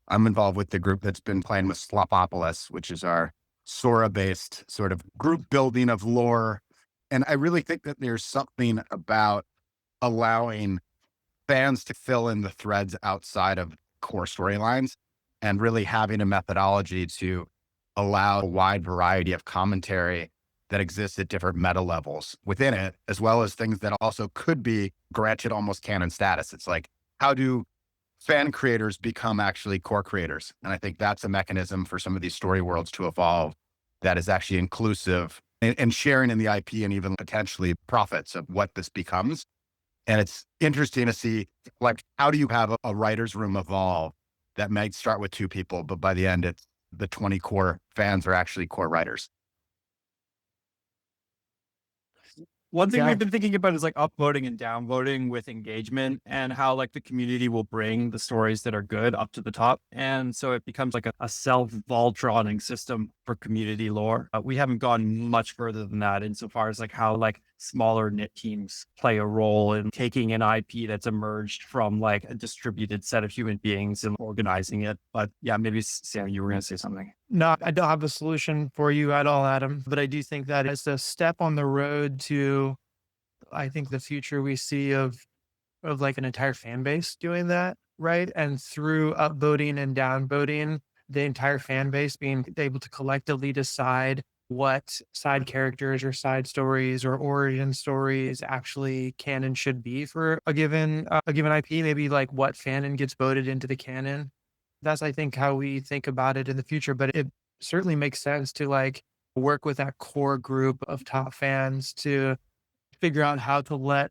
I'm involved with the group that's been playing with Slopopolis, which is our Sora-based sort of group building of lore. And I really think that there's something about allowing fans to fill in the threads outside of core storylines and really having a methodology to allow a wide variety of commentary that exists at different meta levels within it, as well as things that also could be granted almost canon status. It's like, how do fan creators become actually core creators? And I think that's a mechanism for some of these story worlds to evolve that is actually inclusive and sharing in the IP and even potentially profits of what this becomes. And it's interesting to see, like, how do you have a writer's room evolve that might start with 2 people, but by the end, it's the 20 core fans are actually core writers. One thing Yeah. we've been thinking about is like upvoting and downvoting with engagement, and how like the community will bring the stories that are good up to the top. And so it becomes like a self-Voltroning system for community lore. We haven't gone much further than that insofar as like how like smaller knit teams play a role in taking an IP that's emerged from like a distributed set of human beings and organizing it. But yeah, maybe Sam, you were going to say something. No, I don't have a solution for you at all, Adam, but I do think that it's a step on the road to, I think, the future we see of like an entire fan base doing that, right? And through upvoting and downvoting, the entire fan base being able to collectively decide what side characters or side stories or origin stories actually canon should be for a given IP, maybe like what fanon gets voted into the canon. That's, I think, how we think about it in the future. But it certainly makes sense to like work with that core group of top fans to figure out how to let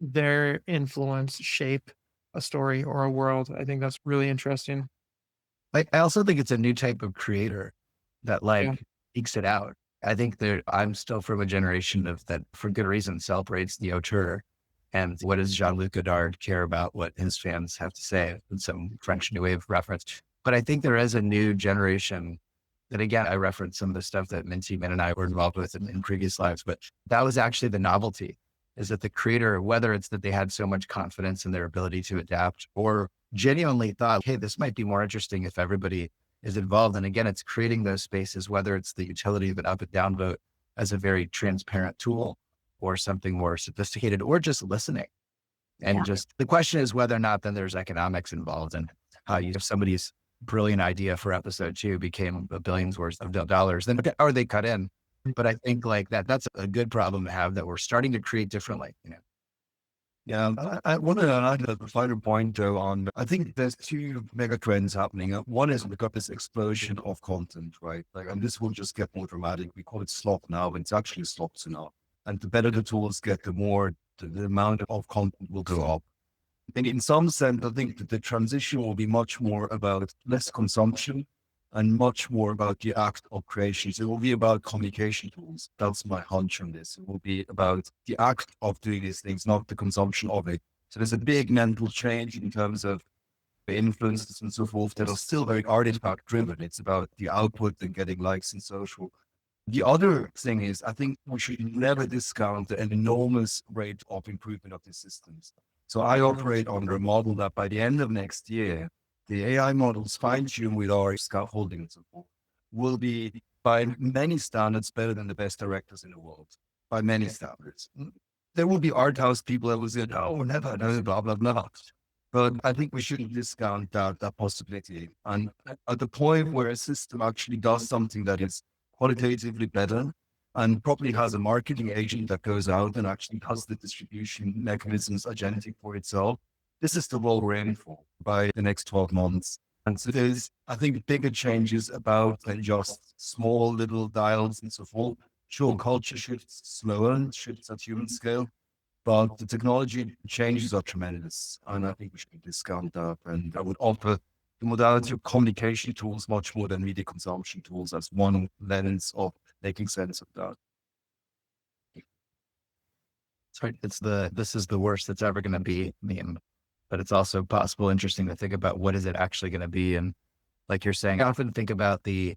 their influence shape a story or a world. I think that's really interesting. Like, I also think it's a new type of creator that ekes it out. I think I'm still from a generation of that, for good reason, celebrates the auteur. And what does Jean-Luc Godard care about what his fans have to say? In some French New Wave reference. But I think there is a new generation that, again, I referenced some of the stuff that Minty, Min, and I were involved with in previous lives, but that was actually the novelty, is that the creator, whether it's that they had so much confidence in their ability to adapt or genuinely thought, hey, this might be more interesting if everybody is involved. And again, it's creating those spaces, whether it's the utility of an up and down vote as a very transparent tool or something more sophisticated, or just listening. And just the question is whether or not then there's economics involved, and how if somebody's brilliant idea for episode 2 became a billions worth of dollars, then or they cut in. But I think like that's a good problem to have, that we're starting to create differently. Yeah, I want to add a final point though on, I think there's 2 mega trends happening. One is we've got this explosion of content, right? Like, and this will just get more dramatic. We call it slop now, but it's actually slops now. And the better the tools get, the more the amount of content will go up. And in some sense, I think that the transition will be much more about less consumption and much more about the act of creation. So it will be about communication tools. That's my hunch on this. It will be about the act of doing these things, not the consumption of it. So there's a big mental change in terms of the influences and so forth that are still very artifact driven. It's about the output and getting likes in social. The other thing is, I think we should never discount the enormous rate of improvement of these systems. So I operate under a model that by the end of next year, the AI models fine-tuned with our scaffolding and so forth will be by many standards better than the best directors in the world, by many standards. There will be art house people that will say, no, never, no, blah, blah, blah. But I think we shouldn't discount that possibility. And at the point where a system actually does something that is qualitatively better and probably has a marketing agent that goes out and actually has the distribution mechanisms agentic for itself, this is the world we're aiming for by the next 12 months. And so there's, I think, bigger changes about than just small little dials and so forth. Sure, culture shifts slower, shifts at human scale, but the technology changes are tremendous. And I think we should discount that. And I would offer the modality of communication tools much more than media consumption tools as one lens of making sense of that. Sorry, this is the worst that's ever going to be meme, but it's also possible interesting to think about what is it actually going to be. And like you're saying, I often think about the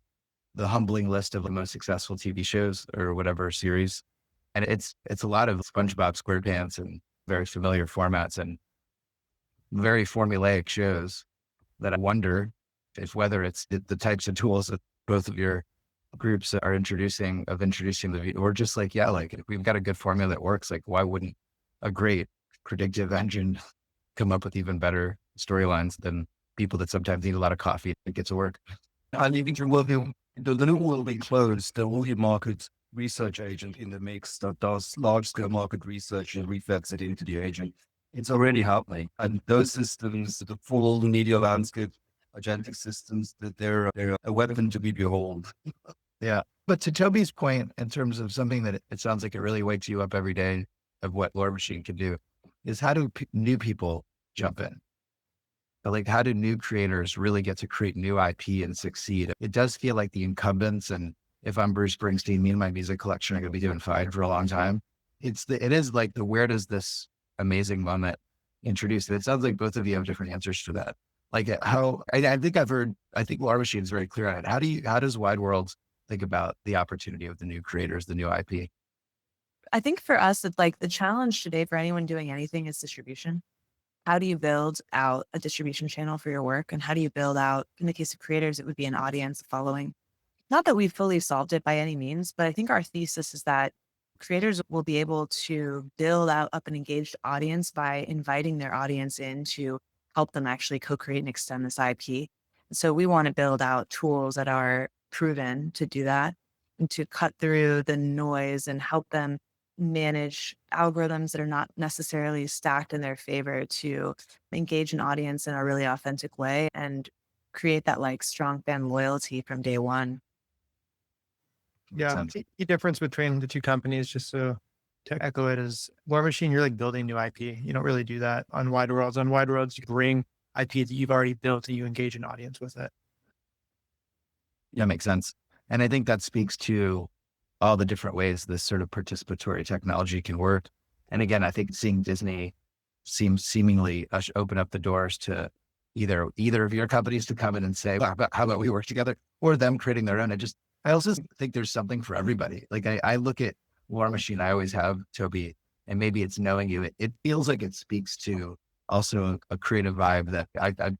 humbling list of the most successful TV shows or whatever series. And it's a lot of SpongeBob SquarePants and very familiar formats and very formulaic shows that I wonder if whether it's the types of tools that both of your groups are introducing the view, or just like, yeah, like if we've got a good formula that works, like why wouldn't a great predictive engine come up with even better storylines than people that sometimes need a lot of coffee to get to work? And even the loop will be closed. There will be a market research agent in the mix that does large scale market research and reflects it into the agent. It's already happening. And those systems, the full media landscape, agentic systems, that they're a weapon to be behold. Yeah. But to Toby's point, in terms of something that it sounds like it really wakes you up every day of what Lore Machine can do, is how do new people jump in? Like, how do new creators really get to create new IP and succeed? It does feel like the incumbents, and if I'm Bruce Springsteen, me and my music collection are going to be doing fine for a long time. It is like where does this amazing moment introduce it? It sounds like both of you have different answers for that. Like how, I think Lore Machine is very clear on it. How does Wide Worlds think about the opportunity of the new creators, the new IP? I think for us, it's like the challenge today for anyone doing anything is distribution. How do you build out a distribution channel for your work? And how do you build out, in the case of creators, it would be an audience following. Not that we've fully solved it by any means, but I think our thesis is that creators will be able to build out up an engaged audience by inviting their audience in to help them actually co-create and extend this IP. So we want to build out tools that are proven to do that and to cut through the noise and help them manage algorithms that are not necessarily stacked in their favor to engage an audience in a really authentic way and create that like strong fan loyalty from day one. Yeah. The difference between the two companies, just so to echo it, is Lore Machine, you're like building new IP. You don't really do that on Wide Worlds. On Wide Worlds, you bring IP that you've already built and you engage an audience with it. Yeah, makes sense. And I think that speaks to all the different ways this sort of participatory technology can work. And again, I think seeing Disney seemingly open up the doors to either of your companies to come in and say, well, how about we work together, or them creating their own. I also think there's something for everybody. Like I look at Lore Machine, I always have, Toby, and maybe it's knowing you. It feels like it speaks to also a creative vibe that I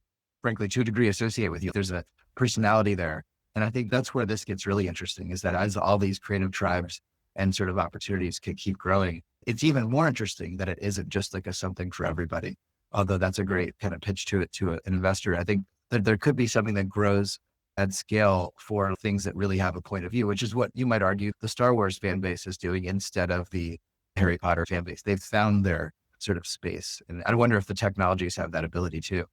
frankly, to a degree, associate with you. There's a personality there. And I think that's where this gets really interesting, is that as all these creative tribes and sort of opportunities can keep growing, it's even more interesting that it isn't just like a something for everybody. Although that's a great kind of pitch to an investor. I think that there could be something that grows at scale for things that really have a point of view, which is what you might argue the Star Wars fan base is doing instead of the Harry Potter fan base. They've found their sort of space. And I wonder if the technologies have that ability too.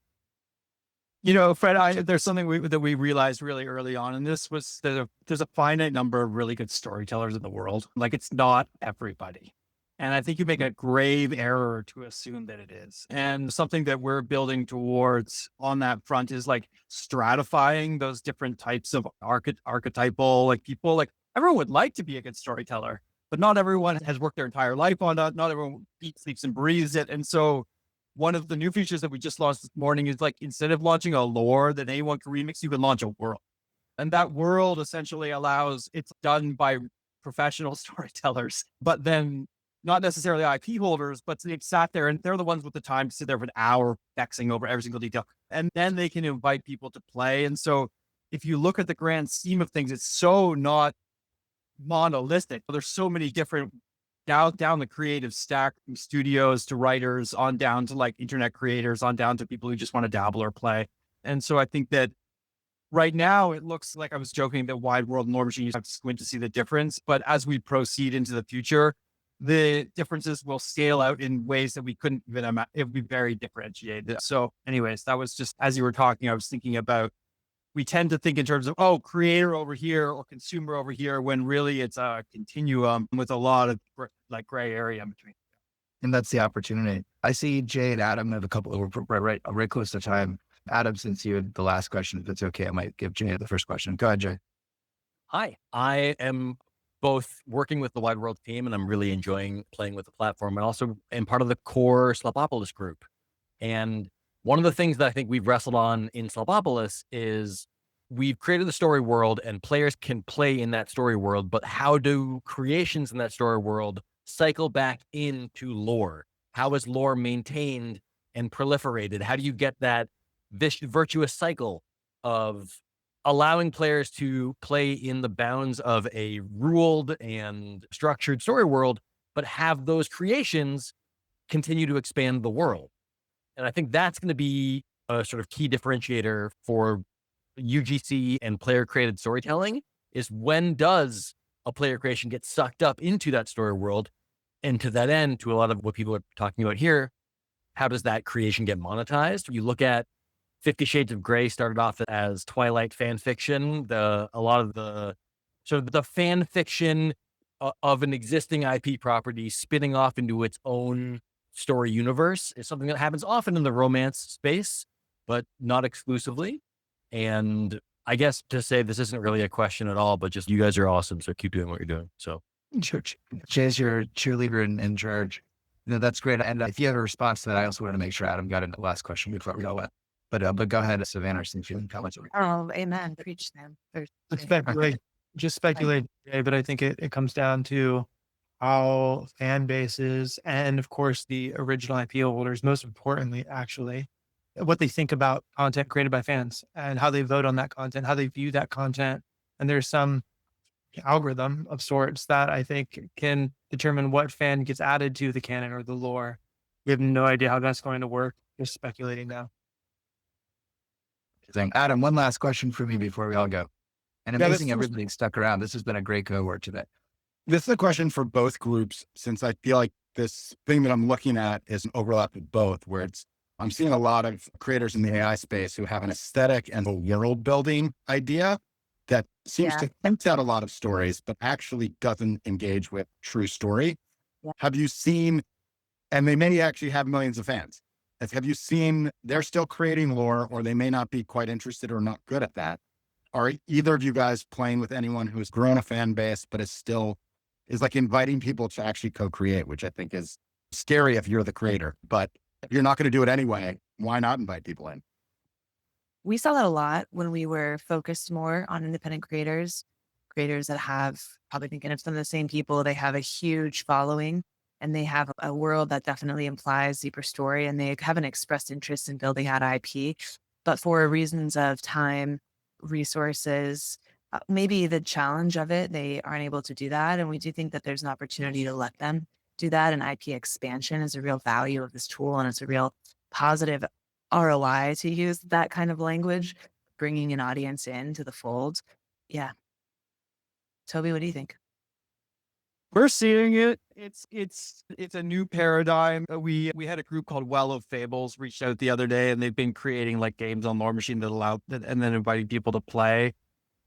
You know, Fred, there's something that we realized really early on, and this was there's a finite number of really good storytellers in the world. Like, it's not everybody. And I think you make a grave error to assume that it is. And something that we're building towards on that front is like stratifying those different types of archetypal, like people, like everyone would like to be a good storyteller, but not everyone has worked their entire life on that. Not everyone eats, sleeps, and breathes it. And so one of the new features that we just launched this morning is like, instead of launching a lore that anyone can remix, you can launch a world. And that world essentially it's done by professional storytellers, but then not necessarily IP holders, but they've sat there and they're the ones with the time to sit there for an hour vexing over every single detail. And then they can invite people to play. And so if you look at the grand scheme of things, it's so not monolithic. There's so many different down the creative stack, from studios to writers, on down to like internet creators, on down to people who just want to dabble or play. And so I think that right now it looks like, I was joking that Wide World and Lore Machine, you have to squint to see the difference. But as we proceed into the future, the differences will scale out in ways that we couldn't even imagine. It would be very differentiated. So anyways, that was just, as you were talking, I was thinking about, we tend to think in terms of, oh, creator over here or consumer over here, when really it's a continuum with a lot of like gray area in between. And that's the opportunity. I see Jay and Adam have a couple of right close to time. Adam, since you had the last question, if it's okay, I might give Jay the first question. Go ahead, Jay. Hi, I am both working with the Wide World team and I'm really enjoying playing with the platform. I also am part of the core Slopopolis group. And one of the things that I think we've wrestled on in Slopopolis is we've created the story world and players can play in that story world, but how do creations in that story world cycle back into lore? How is lore maintained and proliferated? How do you get that virtuous cycle of allowing players to play in the bounds of a ruled and structured story world, but have those creations continue to expand the world? And I think that's going to be a sort of key differentiator for UGC and player created storytelling, is when does a player creation get sucked up into that story world? And to that end, to a lot of what people are talking about here, how does that creation get monetized? You look at 50 Shades of Grey started off as Twilight fan fiction. A lot of the sort of the fan fiction of an existing IP property spinning off into its own story universe is something that happens often in the romance space, but not exclusively. And I guess to say this isn't really a question at all, but just you guys are awesome. So keep doing what you're doing. So Jay's your cheerleader in charge. That's great. And if you have a response to that, I also want to make sure Adam got in the last question before we go in. But go ahead, Savannah, since you comments. Oh, amen. Preach them. Just speculate, but I think it comes down to how fan bases and, of course, the original IP holders, most importantly, actually, what they think about content created by fans and how they vote on that content, how they view that content. And there's some algorithm of sorts that I think can determine what fan gets added to the canon or the lore. We have no idea how that's going to work. Just speculating now. Adam, one last question for me before we all go. And amazing everybody stuck around. This has been a great cohort today. This is a question for both groups, since I feel like this thing that I'm looking at is an overlap with both, where I'm seeing a lot of creators in the AI space who have an aesthetic and a world building idea that seems to hint at a lot of stories, but actually doesn't engage with true story. Yeah. Have you seen, and they may actually have millions of fans, have you seen they're still creating lore, or they may not be quite interested or not good at that? Are either of you guys playing with anyone who's grown a fan base, but is like inviting people to actually co-create, which I think is scary if you're the creator, but if you're not going to do it anyway, why not invite people in? We saw that a lot when we were focused more on independent creators that have, probably thinking of some of the same people, they have a huge following and they have a world that definitely implies deeper story, and they have an expressed interest in building out IP. But for reasons of time, resources, maybe the challenge of it, they aren't able to do that. And we do think that there's an opportunity to let them do that. And IP expansion is a real value of this tool, and it's a real positive ROI to use that kind of language, bringing an audience into the fold. Yeah. Toby, what do you think? We're seeing it. It's a new paradigm. We had a group called Well of Fables reached out the other day, and they've been creating like games on Lore Machine that allow that, and then inviting people to play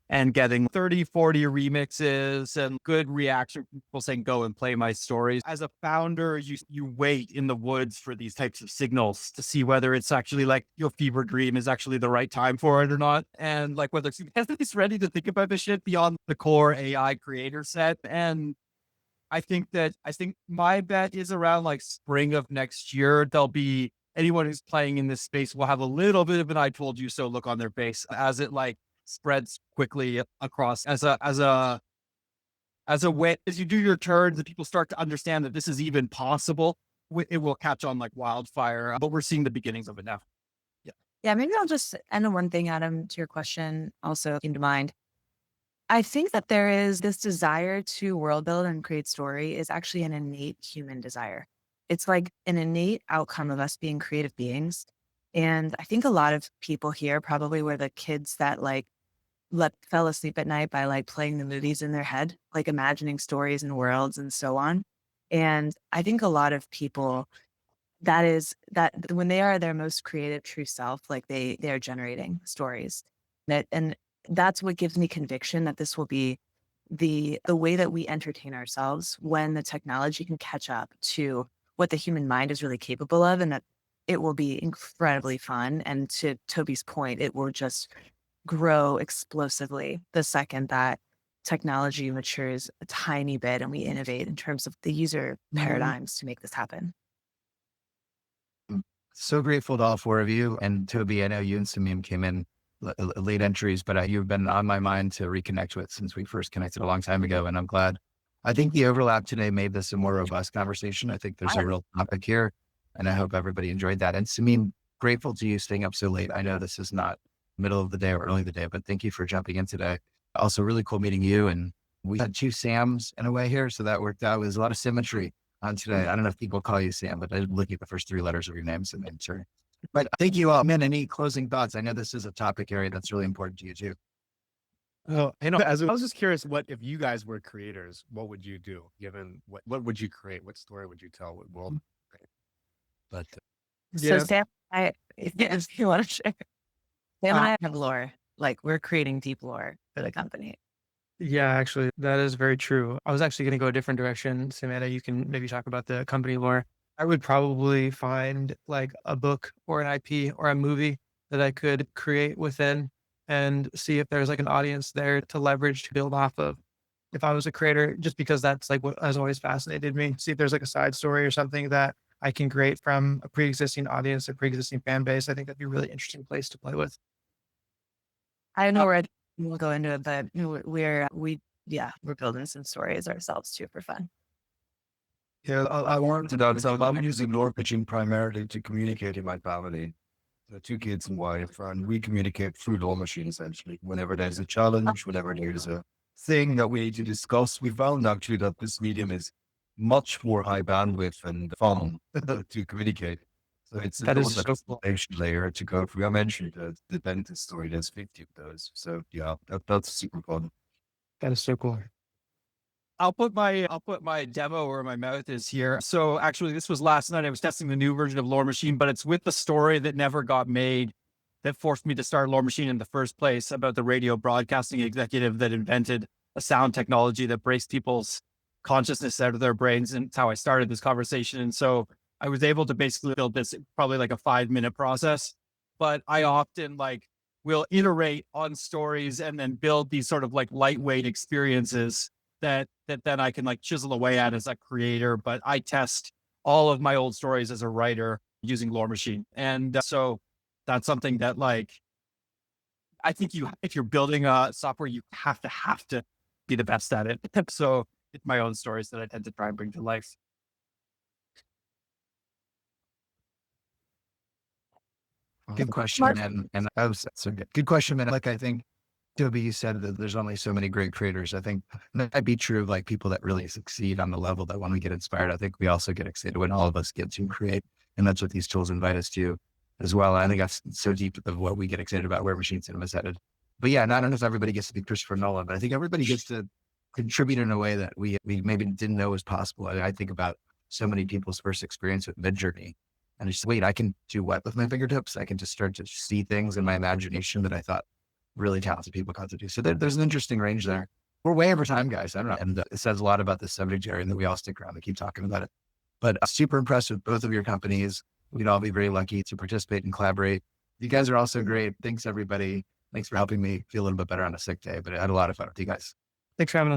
and getting 30, 40 remixes and good reaction from people saying, go and play my stories. As a founder, you wait in the woods for these types of signals to see whether it's actually like your fever dream is actually the right time for it or not. And like whether it's ready to think about this shit beyond the core AI creator set. And I think my bet is around like spring of next year, there'll be anyone who's playing in this space will have a little bit of an I told you so look on their face as it like spreads quickly across as a way, as you do your turns, that people start to understand that this is even possible. It will catch on like wildfire, but we're seeing the beginnings of it now. Yeah, maybe I'll just end on one thing, Adam, to your question also came to mind. I think that there is this desire to world build and create story is actually an innate human desire. It's like an innate outcome of us being creative beings. And I think a lot of people here probably were the kids that like fell asleep at night by like playing the movies in their head, like imagining stories and worlds and so on. And I think a lot of people that is that when they are their most creative true self, like they are generating stories. And that's what gives me conviction that this will be the way that we entertain ourselves when the technology can catch up to what the human mind is really capable of, and that it will be incredibly fun. And to Toby's point, it will just grow explosively the second that technology matures a tiny bit and we innovate in terms of the user paradigms to make this happen. So grateful to all four of you. And Toby, I know you and Samim came in late entries, but you've been on my mind to reconnect with since we first connected a long time ago. And I'm glad. I think the overlap today made this a more robust conversation. I think there's a real topic here, and I hope everybody enjoyed that. And Samim, grateful to you staying up so late. I know this is not middle of the day or early of the day, but thank you for jumping in today. Also really cool meeting you. And we had two Sams in a way here. So that worked out. It was a lot of symmetry on today. I don't know if people call you Sam, but I was looking at the first three letters of your name, so I'm sure. But thank you all. Man, any closing thoughts? I know this is a topic area that's really important to you too. Oh, as I was just curious, what if you guys were creators, what would you do? Given what would you create? What story would you tell? What world? But So Sam, if you want to share, Sam and I have lore. Like we're creating deep lore for the company. Yeah, actually, that is very true. I was actually going to go a different direction. Savannah, you can maybe talk about the company lore. I would probably find like a book or an IP or a movie that I could create within and see if there's like an audience there to leverage to build off of. If I was a creator, just because that's like what has always fascinated me, see if there's like a side story or something that I can create from a pre-existing audience, a pre-existing fan base. I think that'd be a really interesting place to play with. I know we'll go into it, but we're building some stories ourselves too for fun. Yeah, I wanted to add, so I'm using lore pitching primarily to communicate in my family. Two kids and wife, and we communicate through lore machine essentially. Whenever there's a challenge, whenever there's a thing that we need to discuss, we found actually that this medium is much more high bandwidth and fun to communicate. So it's That is a foundation layer to go through. I mentioned the dentist story, there's 50 of those. So yeah, that's super fun. That is so cool. I'll put my demo where my mouth is here. So actually this was last night. I was testing the new version of Lore Machine, but it's with the story that never got made that forced me to start Lore Machine in the first place, about the radio broadcasting executive that invented a sound technology that breaks people's consciousness out of their brains. And it's how I started this conversation. And so I was able to basically build this probably like a 5-minute process, but I often will iterate on stories and then build these sort of like lightweight experiences that then I can like chisel away at as a creator. But I test all of my old stories as a writer using Lore Machine. And so that's something that I think if you're building a software, you have to be the best at it. So it's my own stories that I tend to try and bring to life. Good question, and that was so good. Good question, man. Like I think Toby, you said that there's only so many great creators. I think that'd be true of like people that really succeed on the level that when we get inspired, I think we also get excited when all of us get to create. And that's what these tools invite us to as well. I think that's so deep of what we get excited about where machine cinema is headed. But yeah, not if everybody gets to be Christopher Nolan, but I think everybody gets to contribute in a way that we maybe didn't know was possible. I think about so many people's first experience with Midjourney. And it's just, wait, I can do what with my fingertips? I can just start to see things in my imagination that I thought really talented people got to do. So there's an interesting range there. We're way over time, guys. I don't know. And it says a lot about the subject area, and that we all stick around and keep talking about it. But super impressed with both of your companies. We'd all be very lucky to participate and collaborate. You guys are also great. Thanks, everybody. Thanks for helping me feel a little bit better on a sick day, but I had a lot of fun with you guys. Thanks for having us.